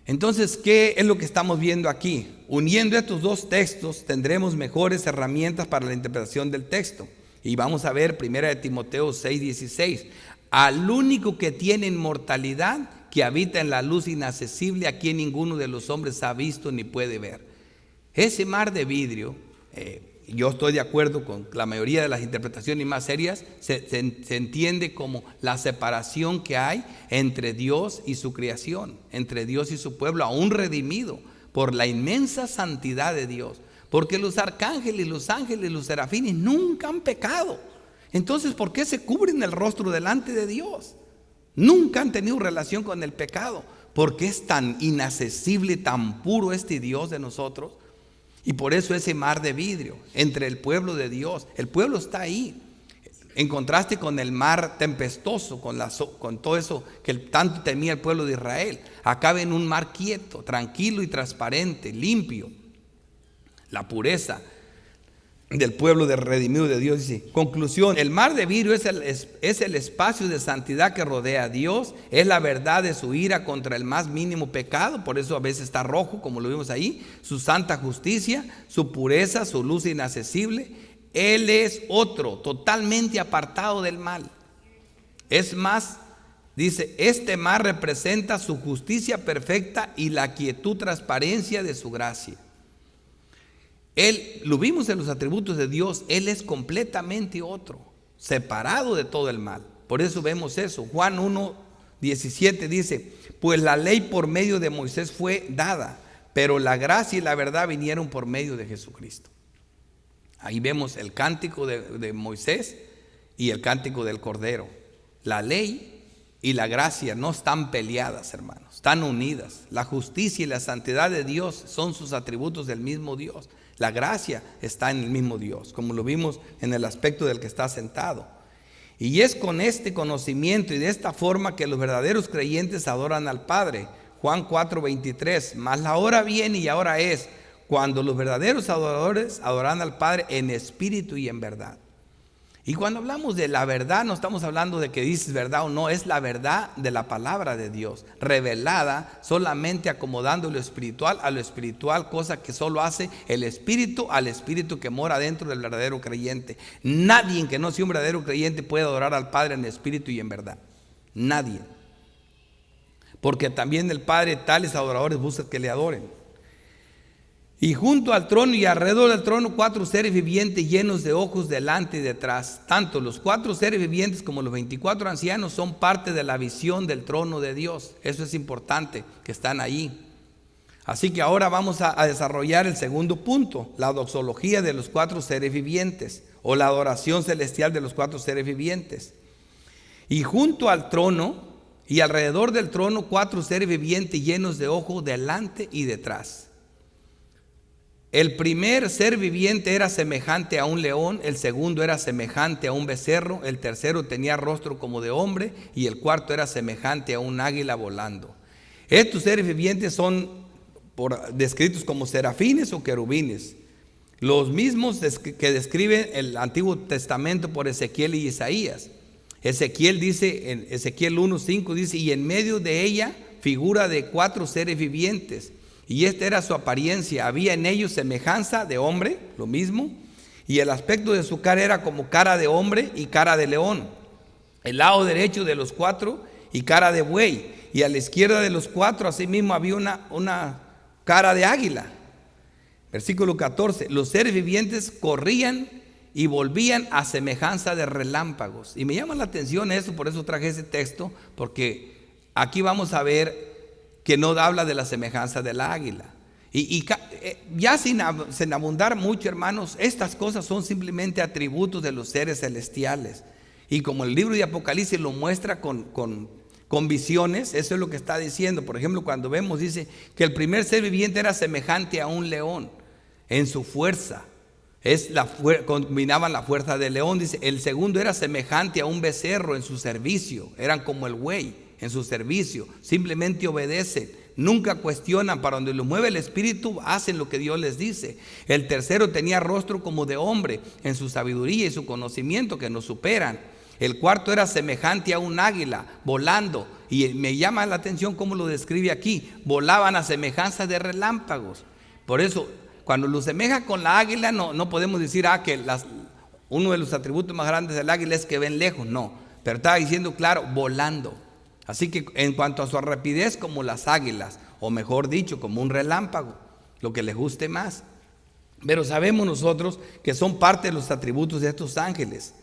Entonces, ¿qué es lo que estamos viendo aquí? Uniendo estos dos textos, tendremos mejores herramientas para la interpretación del texto. Y vamos a ver 1 Timoteo 6:16. Al único que tiene inmortalidad, que habita en la luz inaccesible, a quien ninguno de los hombres ha visto ni puede ver. Ese mar de vidrio, yo estoy de acuerdo con la mayoría de las interpretaciones más serias, se entiende como la separación que hay entre Dios y su creación, entre Dios y su pueblo, aún redimido por la inmensa santidad de Dios. Porque los arcángeles, los ángeles, los serafines nunca han pecado. Entonces, ¿por qué se cubren el rostro delante de Dios? Nunca han tenido relación con el pecado. Porque es tan inaccesible, tan puro este Dios de nosotros. Y por eso ese mar de vidrio entre el pueblo de Dios. El pueblo está ahí. En contraste con el mar tempestuoso, con todo eso que tanto temía el pueblo de Israel. Acá ven un mar quieto, tranquilo y transparente, limpio. La pureza del pueblo de redimido de Dios. Dice, conclusión, el mar de vidrio es el espacio de santidad que rodea a Dios, es la verdad de su ira contra el más mínimo pecado, por eso a veces está rojo, como lo vimos ahí, su santa justicia, su pureza, su luz inaccesible. Él es otro, totalmente apartado del mal. Es más, dice, este mar representa su justicia perfecta y la quietud, transparencia de su gracia. Él, lo vimos en los atributos de Dios, Él es completamente otro, separado de todo el mal. Por eso vemos eso. Juan 1, 17 dice: pues la ley por medio de Moisés fue dada, pero la gracia y la verdad vinieron por medio de Jesucristo. Ahí vemos el cántico de Moisés y el cántico del Cordero. La ley y la gracia no están peleadas, hermanos, están unidas. La justicia y la santidad de Dios son sus atributos del mismo Dios. La gracia está en el mismo Dios, como lo vimos en el aspecto del que está sentado. Y es con este conocimiento y de esta forma que los verdaderos creyentes adoran al Padre. Juan 4:23, mas la hora viene y ahora es, cuando los verdaderos adoradores adoran al Padre en espíritu y en verdad. Y cuando hablamos de la verdad, no estamos hablando de que dices verdad o no, es la verdad de la palabra de Dios, revelada solamente acomodando lo espiritual a lo espiritual, cosa que solo hace el espíritu al espíritu que mora dentro del verdadero creyente. Nadie que no sea un verdadero creyente puede adorar al Padre en espíritu y en verdad. Nadie. Porque también el Padre tales adoradores busca que le adoren. Y junto al trono y alrededor del trono 4 seres vivientes llenos de ojos delante y detrás. Tanto los 4 seres vivientes como los 24 ancianos son parte de la visión del trono de Dios. Eso es importante, que están ahí. Así que ahora vamos a desarrollar el segundo punto, la doxología de los 4 seres vivientes, o la adoración celestial de los 4 seres vivientes. Y junto al trono y alrededor del trono 4 seres vivientes llenos de ojos delante y detrás. El primer ser viviente era semejante a un león, el segundo era semejante a un becerro, el tercero tenía rostro como de hombre y el cuarto era semejante a un águila volando. Estos seres vivientes son descritos como serafines o querubines, los mismos que describe el Antiguo Testamento por Ezequiel y Isaías. Ezequiel dice, en Ezequiel 1:5 dice: y en medio de ella figura de 4 seres vivientes. Y esta era su apariencia, había en ellos semejanza de hombre, lo mismo, y el aspecto de su cara era como cara de hombre y cara de león. El lado derecho de los 4 y cara de buey, y a la izquierda de los 4 asimismo había una cara de águila. Versículo 14, los seres vivientes corrían y volvían a semejanza de relámpagos. Y me llama la atención eso, por eso traje ese texto, porque aquí vamos a ver que no habla de la semejanza del águila. Y ya sin abundar mucho, hermanos, estas cosas son simplemente atributos de los seres celestiales. Y como el libro de Apocalipsis lo muestra con visiones, eso es lo que está diciendo. Por ejemplo, cuando vemos, dice que el primer ser viviente era semejante a un león en su fuerza. Combinaban la fuerza del león. Dice, el segundo era semejante a un becerro en su servicio. Eran como el buey en su servicio, simplemente obedecen, nunca cuestionan, para donde lo mueve el espíritu hacen lo que Dios les dice. El tercero tenía rostro como de hombre en su sabiduría y su conocimiento que nos superan. El cuarto era semejante a un águila volando, y me llama la atención cómo lo describe aquí, volaban a semejanza de relámpagos. Por eso cuando lo semeja con la águila no podemos decir que uno de los atributos más grandes del águila es que ven lejos, no, pero estaba diciendo claro, volando. Así que en cuanto a su rapidez, como las águilas, o mejor dicho, como un relámpago, lo que les guste más. Pero sabemos nosotros que son parte de los atributos de estos ángeles.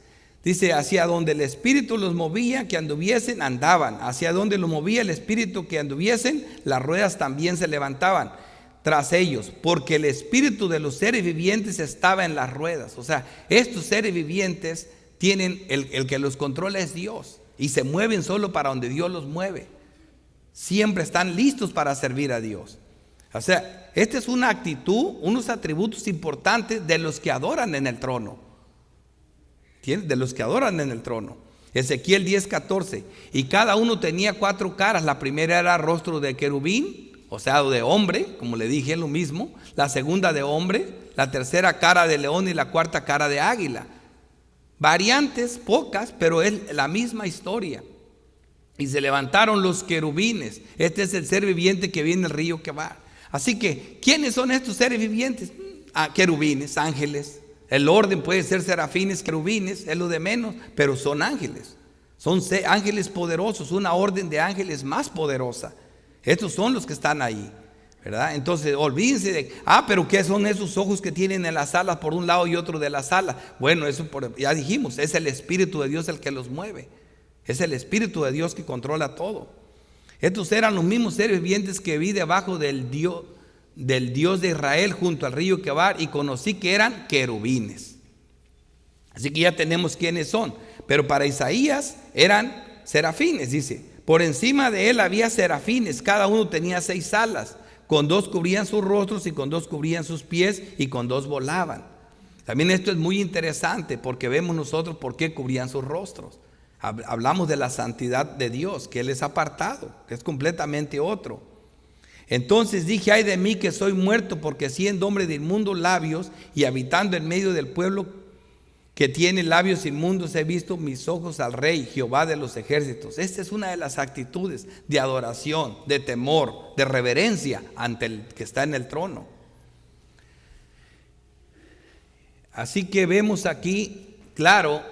Dice, hacia donde el espíritu los movía que anduviesen, andaban. Hacia donde los movía el espíritu que anduviesen, las ruedas también se levantaban tras ellos, porque el espíritu de los seres vivientes estaba en las ruedas. O sea, estos seres vivientes tienen, el que los controla es Dios. Y se mueven solo para donde Dios los mueve. Siempre están listos para servir a Dios. O sea, esta es una actitud, unos atributos importantes de los que adoran en el trono. De los que adoran en el trono. Ezequiel 10:14. Y cada uno tenía 4 caras. La primera era rostro de querubín, o sea, de hombre, como le dije, lo mismo. La segunda de hombre. La tercera cara de león y la cuarta cara de águila. Variantes, pocas, pero es la misma historia. Y se levantaron los querubines. Este es el ser viviente que viene el río que va. Así que, ¿quiénes son estos seres vivientes? Querubines, ángeles. El orden puede ser serafines, querubines, es lo de menos, pero son ángeles. Son ángeles poderosos, una orden de ángeles más poderosa. Estos son los que están ahí, ¿verdad? Entonces olvídense de, pero ¿qué son esos ojos que tienen en las alas por un lado y otro de las alas? Bueno, eso ya dijimos, es el Espíritu de Dios el que los mueve. Es el Espíritu de Dios que controla todo. Estos eran los mismos seres vivientes que vi debajo del Dios de Israel junto al río Quebar, y conocí que eran querubines. Así que ya tenemos quiénes son. Pero para Isaías eran serafines, dice. Por encima de él había serafines, cada uno tenía 6 alas. Con 2 cubrían sus rostros, y con 2 cubrían sus pies, y con 2 volaban. También esto es muy interesante, porque vemos nosotros por qué cubrían sus rostros. Hablamos de la santidad de Dios, que Él es apartado, que es completamente otro. Entonces dije: ay de mí, que soy muerto, porque siendo hombre de inmundos labios y habitando en medio del pueblo que tiene labios inmundos, he visto mis ojos al Rey, Jehová de los ejércitos. Esta es una de las actitudes de adoración, de temor, de reverencia ante el que está en el trono. Así que vemos aquí, claro,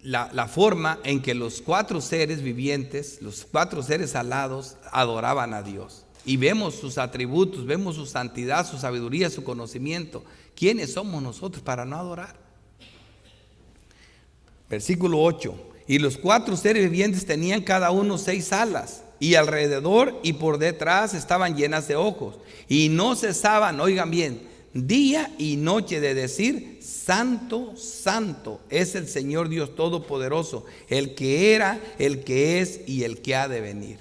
la forma en que los 4 seres vivientes, los 4 seres alados, adoraban a Dios. Y vemos sus atributos, vemos su santidad, su sabiduría, su conocimiento. ¿Quiénes somos nosotros para no adorar? Versículo 8. Y los 4 seres vivientes tenían cada uno 6 alas, y alrededor y por detrás estaban llenas de ojos, y no cesaban, oigan bien, día y noche de decir: santo, santo es el Señor Dios Todopoderoso, el que era, el que es y el que ha de venir.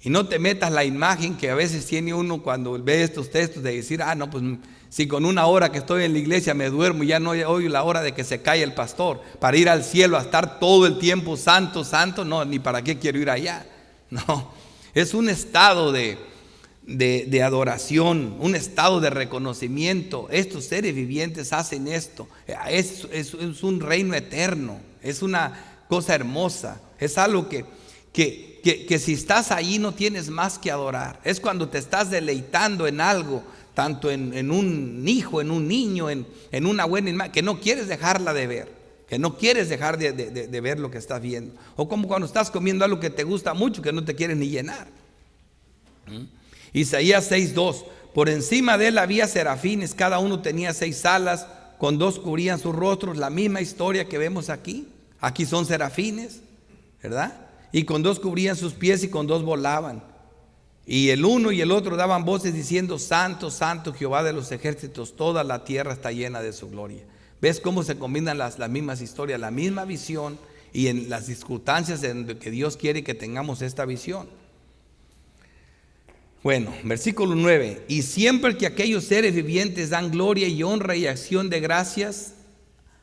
Y no te metas la imagen que a veces tiene uno cuando ve estos textos, de decir: no, pues si con 1 hora que estoy en la iglesia me duermo, ya no oigo la hora de que se calle el pastor, para ir al cielo a estar todo el tiempo santo, santo. No, ni para qué quiero ir allá. No, es un estado de adoración, un estado de reconocimiento. Estos seres vivientes hacen esto. Es un reino eterno, es una cosa hermosa, es algo que si estás allí no tienes más que adorar. Es cuando te estás deleitando en algo, tanto en un hijo, en un niño, en una buena imagen, que no quieres dejarla de ver, que no quieres dejar de ver lo que estás viendo. O como cuando estás comiendo algo que te gusta mucho, que no te quieres ni llenar. Isaías 6:2. Por encima de él había serafines, cada uno tenía 6 alas, con 2 cubrían sus rostros. La misma historia que vemos aquí. Aquí son serafines, ¿verdad? Y con 2 cubrían sus pies, y con 2 volaban. Y el uno y el otro daban voces diciendo: santo, santo, Jehová de los ejércitos, toda la tierra está llena de su gloria. ¿Ves cómo se combinan las mismas historias, la misma visión, y en las circunstancias en que Dios quiere que tengamos esta visión? Bueno, versículo 9. Y siempre que aquellos seres vivientes dan gloria y honra y acción de gracias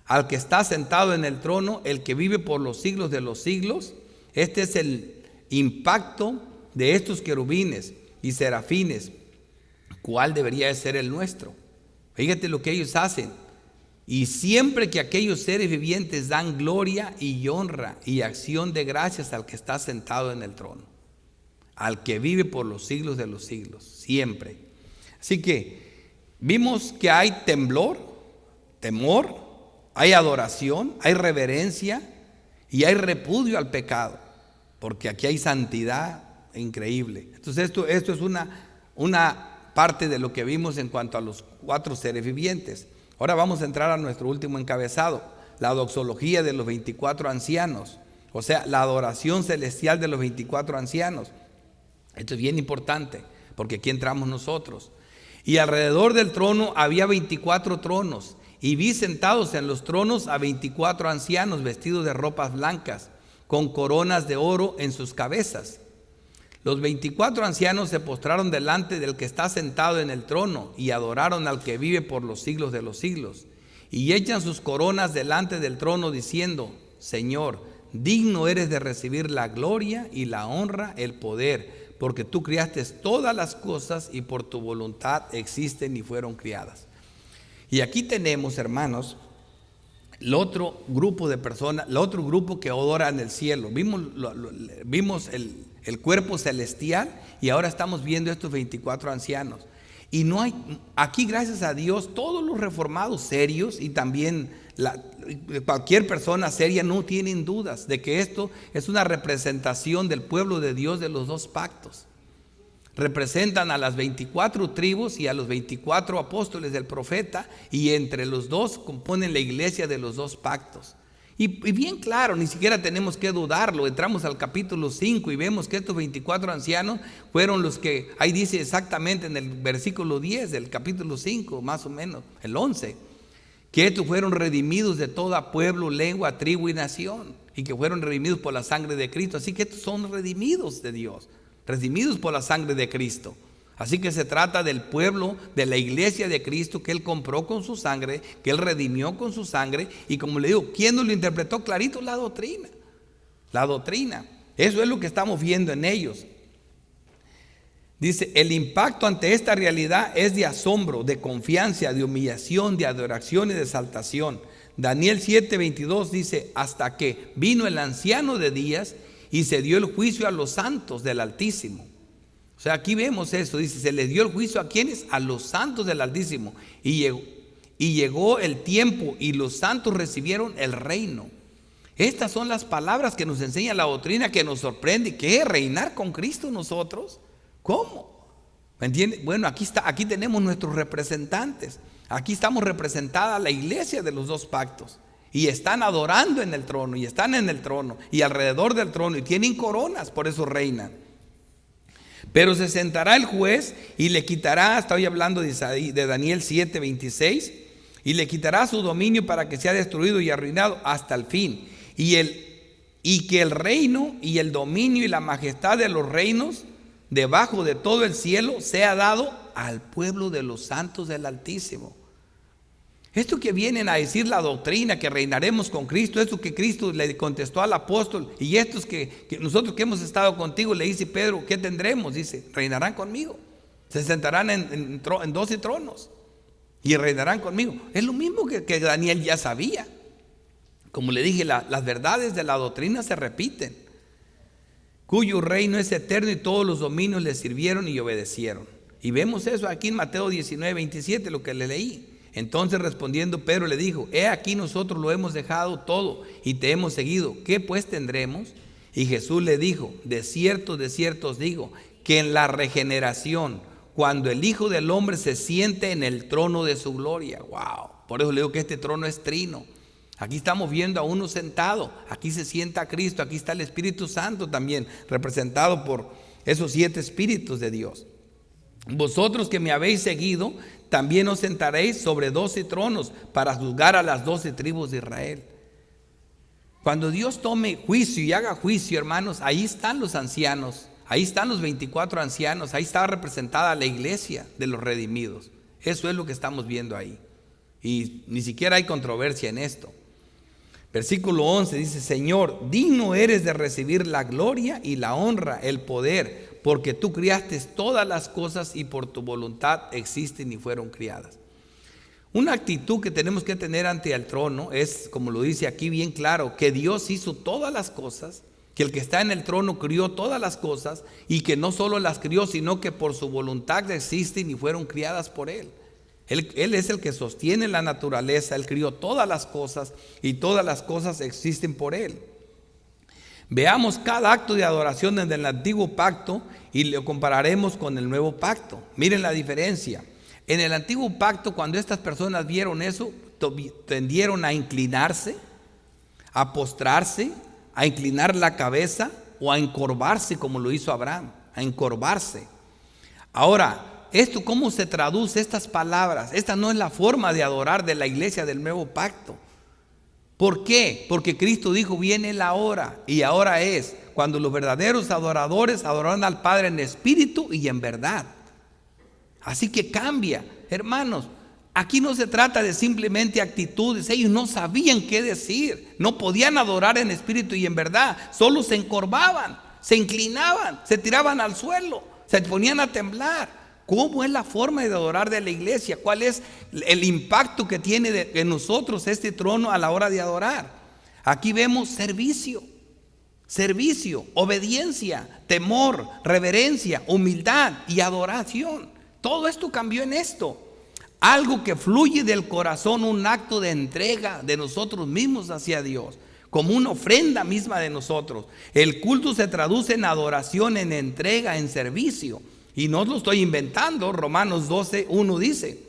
al que está sentado en el trono, el que vive por los siglos de los siglos. Este es el impacto de estos querubines y serafines. ¿Cuál debería de ser el nuestro? Fíjate lo que ellos hacen. Y siempre que aquellos seres vivientes dan gloria y honra y acción de gracias al que está sentado en el trono, al que vive por los siglos de los siglos, siempre. Así que vimos que hay temor, hay adoración, hay reverencia y hay repudio al pecado, porque aquí hay santidad increíble. Entonces esto es una parte de lo que vimos en cuanto a los 4 seres vivientes. Ahora vamos a entrar a nuestro último encabezado, la doxología de los 24 ancianos, o sea, la adoración celestial de los 24 ancianos. Esto es bien importante, porque aquí entramos nosotros. Y alrededor del trono había 24 tronos, y vi sentados en los tronos a 24 ancianos vestidos de ropas blancas, con coronas de oro en sus cabezas. Los 24 ancianos se postraron delante del que está sentado en el trono, y adoraron al que vive por los siglos de los siglos. Y echan sus coronas delante del trono, diciendo: Señor, digno eres de recibir la gloria y la honra, el poder, porque tú creaste todas las cosas, y por tu voluntad existen y fueron criadas. Y aquí tenemos, hermanos, el otro grupo de personas, el otro grupo que adora en el cielo. Vimos el cuerpo celestial, y ahora estamos viendo estos 24 ancianos. Y no hay, aquí gracias a Dios, todos los reformados serios y también cualquier persona seria no tienen dudas de que esto es una representación del pueblo de Dios de los 2 pactos. Representan a las 24 tribus y a los 24 apóstoles del profeta, y entre los 2 componen la iglesia de los 2 pactos. Y bien claro, ni siquiera tenemos que dudarlo. Entramos al capítulo 5 y vemos que estos 24 ancianos fueron los que, ahí dice exactamente en el versículo 10 del capítulo 5, más o menos, el 11, que estos fueron redimidos de toda pueblo, lengua, tribu y nación, y que fueron redimidos por la sangre de Cristo. Así que estos son redimidos de Dios, redimidos por la sangre de Cristo. Así que se trata del pueblo, de la iglesia de Cristo que Él compró con su sangre, que Él redimió con su sangre. Y como le digo, ¿quién nos lo interpretó clarito? La doctrina. La doctrina. Eso es lo que estamos viendo en ellos. Dice, el impacto ante esta realidad es de asombro, de confianza, de humillación, de adoración y de exaltación. Daniel 7:22 dice, hasta que vino el anciano de días y se dio el juicio a los santos del Altísimo. O sea, aquí vemos eso, dice, se les dio el juicio ¿a quiénes? A los santos del Altísimo. Y llegó el tiempo y los santos recibieron el reino. Estas son las palabras que nos enseña la doctrina, que nos sorprende. ¿Qué es reinar con Cristo nosotros? ¿Cómo? ¿Me entiende? Bueno, aquí tenemos nuestros representantes. Aquí estamos representada la iglesia de los dos pactos. Y están adorando en el trono, y están en el trono, y alrededor del trono, y tienen coronas, por eso reinan. Pero se sentará el juez y le quitará, estoy hablando de Daniel 7:26, y le quitará su dominio para que sea destruido y arruinado hasta el fin. Y que el reino y el dominio y la majestad de los reinos debajo de todo el cielo sea dado al pueblo de los santos del Altísimo. Esto que vienen a decir la doctrina, que reinaremos con Cristo, esto que Cristo le contestó al apóstol, y estos que nosotros que hemos estado contigo, le dice Pedro, ¿qué tendremos? Dice, reinarán conmigo, se sentarán en 12 tronos y reinarán conmigo. Es lo mismo que Daniel ya sabía. Como le dije, las verdades de la doctrina se repiten, cuyo reino es eterno y todos los dominios le sirvieron y obedecieron. Y vemos eso aquí en Mateo 19:27, lo que le leí. Entonces respondiendo Pedro le dijo, he aquí nosotros lo hemos dejado todo y te hemos seguido, ¿qué pues tendremos? Y Jesús le dijo, de cierto os digo, que en la regeneración, cuando el Hijo del Hombre se siente en el trono de su gloria, wow, por eso le digo que este trono es trino. Aquí estamos viendo a uno sentado, aquí se sienta Cristo, aquí está el Espíritu Santo también, representado por esos 7 espíritus de Dios. Vosotros que me habéis seguido, también os sentaréis sobre 12 tronos para juzgar a las 12 tribus de Israel. Cuando Dios tome juicio y haga juicio, hermanos, ahí están los ancianos, ahí están los 24 ancianos, ahí está representada la iglesia de los redimidos. Eso es lo que estamos viendo ahí. Y ni siquiera hay controversia en esto. Versículo 11 dice, Señor, digno eres de recibir la gloria y la honra, el poder, porque tú criaste todas las cosas y por tu voluntad existen y fueron criadas. Una actitud que tenemos que tener ante el trono es, como lo dice aquí bien claro, que Dios hizo todas las cosas, que el que está en el trono crió todas las cosas y que no solo las crió, sino que por su voluntad existen y fueron criadas por Él. Él es el que sostiene la naturaleza, Él crió todas las cosas y todas las cosas existen por Él. Veamos cada acto de adoración desde el antiguo pacto y lo compararemos con el nuevo pacto. Miren la diferencia. En el antiguo pacto, cuando estas personas vieron eso, tendieron a inclinarse, a postrarse, a inclinar la cabeza o a encorvarse como lo hizo Abraham, a encorvarse. Ahora, ¿esto cómo se traduce estas palabras? Esta no es la forma de adorar de la iglesia del nuevo pacto. ¿Por qué? Porque Cristo dijo, viene la hora, y ahora es cuando los verdaderos adoradores adorarán al Padre en espíritu y en verdad. Así que cambia, hermanos. Aquí no se trata de simplemente actitudes. Ellos no sabían qué decir, no podían adorar en espíritu y en verdad. Solo se encorvaban, se inclinaban, se tiraban al suelo, se ponían a temblar. ¿Cómo es la forma de adorar de la iglesia? ¿Cuál es el impacto que tiene en nosotros este trono a la hora de adorar? Aquí vemos servicio, obediencia, temor, reverencia, humildad y adoración. Todo esto cambió en esto. Algo que fluye del corazón, un acto de entrega de nosotros mismos hacia Dios, como una ofrenda misma de nosotros. El culto se traduce en adoración, en entrega, en servicio. Y no lo estoy inventando. Romanos 12:1 dice,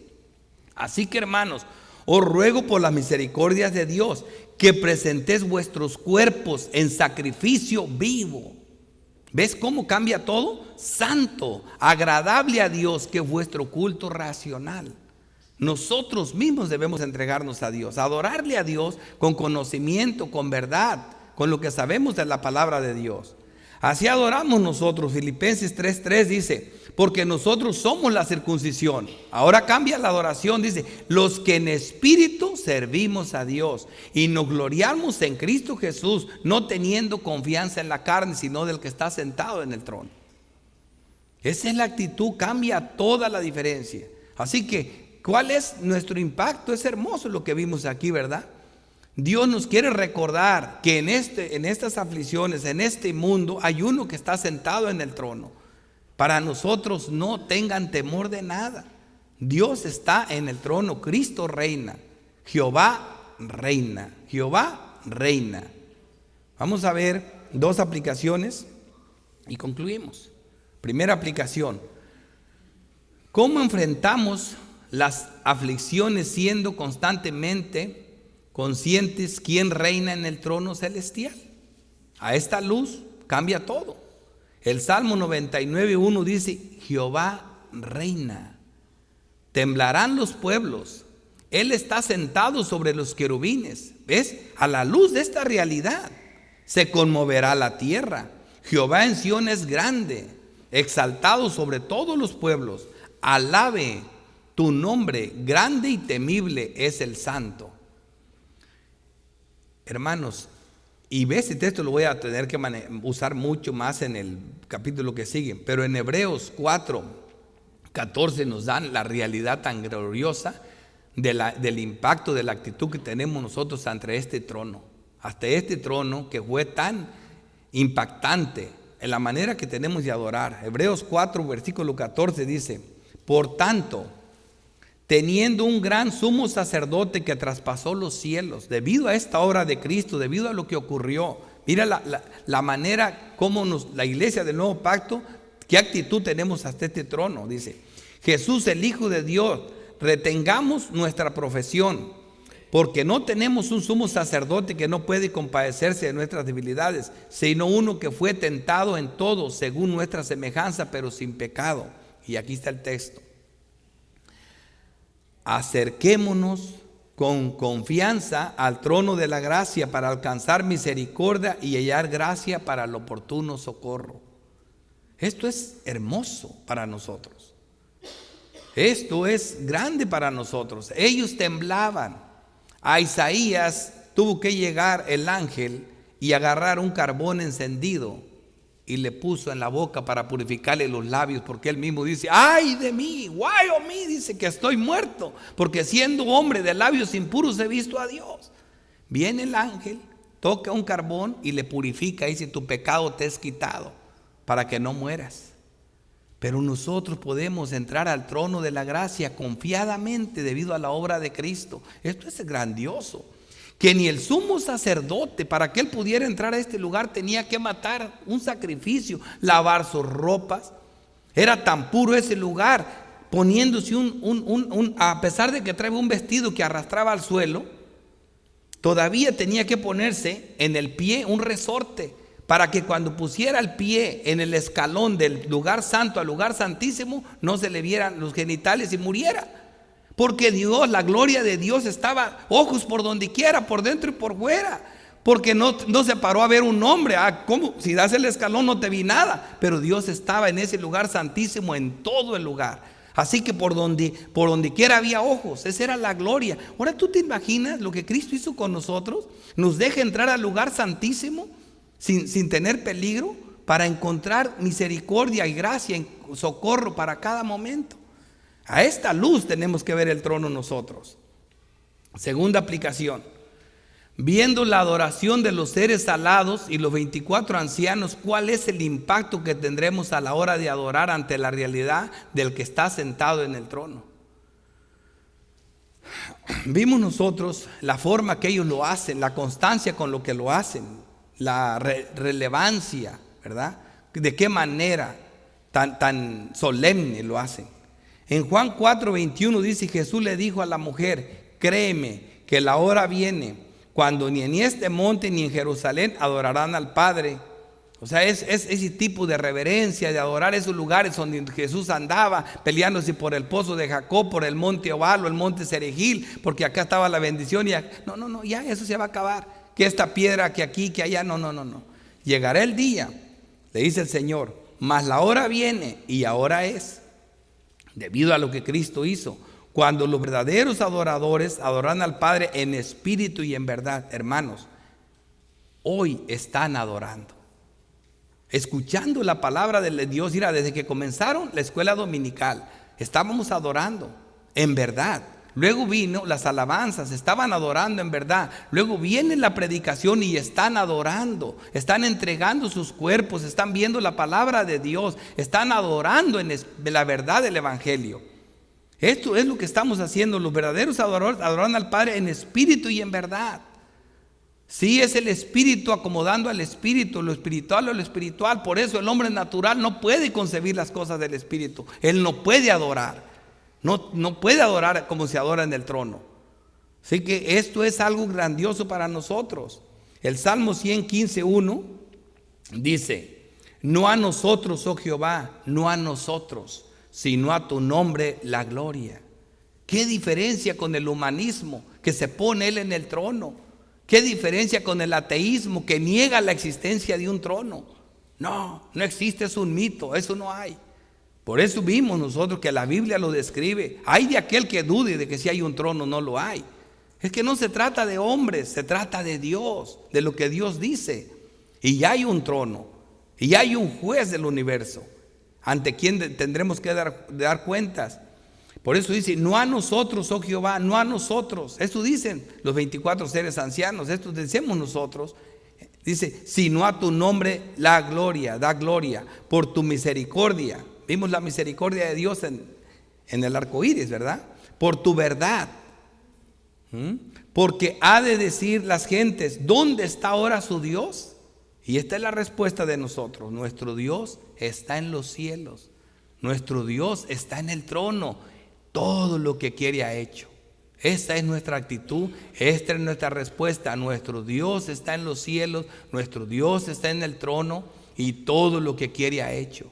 así que hermanos, Os ruego por las misericordias de Dios que presentéis vuestros cuerpos en sacrificio vivo. ¿Ves cómo cambia todo? Santo, agradable a Dios, que es vuestro culto racional. Nosotros mismos debemos entregarnos a Dios, adorarle a Dios con conocimiento, con verdad, con lo que sabemos de la palabra de Dios. Así adoramos nosotros. Filipenses 3:3 dice, porque nosotros somos la circuncisión. Ahora cambia la adoración, dice, los que en espíritu servimos a Dios y nos gloriamos en Cristo Jesús, no teniendo confianza en la carne, sino del que está sentado en el trono. Esa es la actitud, cambia toda la diferencia. Así que, ¿cuál es nuestro impacto? Es hermoso lo que vimos aquí, ¿verdad? Dios nos quiere recordar que en estas aflicciones, en este mundo, hay uno que está sentado en el trono. Para nosotros no tengan temor de nada. Dios está en el trono, Cristo reina, Jehová reina, Jehová reina. Vamos a ver dos aplicaciones y concluimos. Primera aplicación: ¿cómo enfrentamos las aflicciones siendo constantemente conscientes quién reina en el trono celestial? A esta luz cambia todo. El Salmo 99:1 dice, Jehová reina, temblarán los pueblos, Él está sentado sobre los querubines. ¿Ves? A la luz de esta realidad se conmoverá la tierra. Jehová en Sión es grande, exaltado sobre todos los pueblos. Alabe tu nombre, grande y temible es el Santo. Hermanos, y ves, este texto lo voy a tener que usar mucho más en el capítulo que sigue, pero en Hebreos 4:14 nos dan la realidad tan gloriosa del impacto, de la actitud que tenemos nosotros ante este trono. Hasta este trono que fue tan impactante en la manera que tenemos de adorar. Hebreos 4, versículo 14 dice, por tanto, teniendo un gran sumo sacerdote que traspasó los cielos, debido a esta obra de Cristo, debido a lo que ocurrió. Mira la manera como la iglesia del nuevo pacto, qué actitud tenemos hasta este trono. Dice, Jesús el Hijo de Dios, retengamos nuestra profesión, porque no tenemos un sumo sacerdote que no puede compadecerse de nuestras debilidades, sino uno que fue tentado en todo según nuestra semejanza, pero sin pecado. Y aquí está el texto. Acerquémonos con confianza al trono de la gracia para alcanzar misericordia y hallar gracia para el oportuno socorro. Esto es hermoso para nosotros. Esto es grande para nosotros. Ellos temblaban. A Isaías tuvo que llegar el ángel y agarrar un carbón encendido y le puso en la boca para purificarle los labios, porque él mismo dice, ay de mí, guay o mí, dice que estoy muerto, porque siendo hombre de labios impuros he visto a Dios. Viene el ángel, toca un carbón y le purifica, y dice, tu pecado te es quitado para que no mueras. Pero nosotros podemos entrar al trono de la gracia confiadamente debido a la obra de Cristo. Esto es grandioso. Que ni el sumo sacerdote, para que él pudiera entrar a este lugar, tenía que matar un sacrificio, lavar sus ropas. Era tan puro ese lugar, poniéndose a pesar de que traía un vestido que arrastraba al suelo, todavía tenía que ponerse en el pie un resorte, para que cuando pusiera el pie en el escalón del lugar santo al lugar santísimo, no se le vieran los genitales y muriera. Porque Dios, la gloria de Dios estaba ojos por donde quiera, por dentro y por fuera. Porque no se paró a ver un hombre. ¿Cómo? Si das el escalón no te vi nada. Pero Dios estaba en ese lugar santísimo, en todo el lugar. Así que por donde quiera había ojos. Esa era la gloria. Ahora tú te imaginas lo que Cristo hizo con nosotros. Nos deja entrar al lugar santísimo sin tener peligro, para encontrar misericordia y gracia y socorro para cada momento. A esta luz tenemos que ver el trono nosotros. Segunda aplicación. Viendo la adoración de los seres alados y los 24 ancianos, ¿cuál es el impacto que tendremos a la hora de adorar ante la realidad del que está sentado en el trono? Vimos nosotros la forma que ellos lo hacen, la constancia con lo que lo hacen, la relevancia, ¿verdad? De qué manera tan solemne lo hacen. En Juan 4:21 dice, Jesús le dijo a la mujer, créeme que la hora viene cuando ni en este monte ni en Jerusalén adorarán al Padre. O sea, es ese tipo de reverencia, de adorar esos lugares donde Jesús andaba peleándose por el pozo de Jacob, por el monte Obal o el monte Ceregil, porque acá estaba la bendición. No, ya eso se va a acabar. Que esta piedra, que aquí, que allá, no. Llegará el día, le dice el Señor, mas la hora viene y ahora es, debido a lo que Cristo hizo, cuando los verdaderos adoradores adoran al Padre en espíritu y en verdad. Hermanos, hoy están adorando, escuchando la palabra de Dios. Mira, desde que comenzaron la escuela dominical, estábamos adorando en verdad. Luego vino las alabanzas, estaban adorando en verdad. Luego viene la predicación y están adorando, están entregando sus cuerpos, están viendo la palabra de Dios, están adorando en la verdad del Evangelio. Esto es lo que estamos haciendo. Los verdaderos adoradores adoran al Padre en espíritu y en verdad. Sí, es el espíritu acomodando al espíritu, lo espiritual a lo espiritual. Por eso el hombre natural no puede concebir las cosas del espíritu. Él no puede adorar. No puede adorar como se adora en el trono. Así que esto es algo grandioso para nosotros. El Salmo 115:1 dice: no a nosotros, oh Jehová, no a nosotros, sino a tu nombre la gloria. ¿Qué diferencia con el humanismo que se pone él en el trono? ¿Qué diferencia con el ateísmo que niega la existencia de un trono? No existe, es un mito, eso no hay. Por eso vimos nosotros que la Biblia lo describe. Hay de aquel que dude de que si hay un trono, no lo hay. Es que no se trata de hombres, se trata de Dios, de lo que Dios dice. Y ya hay un trono, y ya hay un juez del universo, ante quien tendremos que dar cuentas. Por eso dice: no a nosotros, oh Jehová, no a nosotros. Esto dicen los 24 seres ancianos, esto decimos nosotros. Dice: sino a tu nombre la gloria, da gloria, por tu misericordia. Vimos la misericordia de Dios en el arco iris, ¿verdad? Por tu verdad. Porque ha de decir las gentes: ¿dónde está ahora su Dios? Y esta es la respuesta de nosotros: nuestro Dios está en los cielos, nuestro Dios está en el trono, todo lo que quiere ha hecho. Esta es nuestra actitud, esta es nuestra respuesta. Nuestro Dios está en los cielos, nuestro Dios está en el trono y todo lo que quiere ha hecho.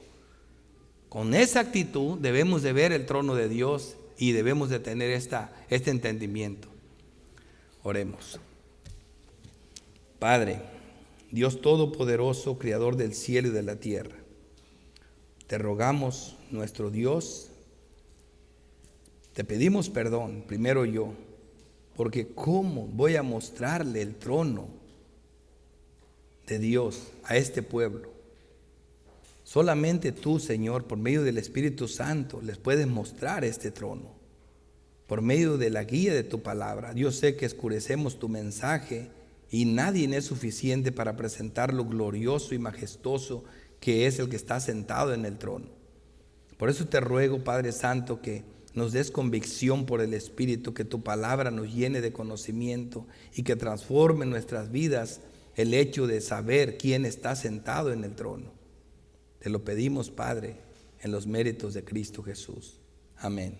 Con esa actitud debemos de ver el trono de Dios y debemos de tener este entendimiento. Oremos. Padre, Dios Todopoderoso, Creador del cielo y de la tierra, te rogamos, nuestro Dios, te pedimos perdón, primero yo, porque ¿cómo voy a mostrarle el trono de Dios a este pueblo? Solamente tú, Señor, por medio del Espíritu Santo, les puedes mostrar este trono. Por medio de la guía de tu palabra. Yo sé que escurecemos tu mensaje y nadie es suficiente para presentar lo glorioso y majestuoso que es el que está sentado en el trono. Por eso te ruego, Padre Santo, que nos des convicción por el Espíritu, que tu palabra nos llene de conocimiento y que transforme en nuestras vidas el hecho de saber quién está sentado en el trono. Te lo pedimos, Padre, en los méritos de Cristo Jesús. Amén.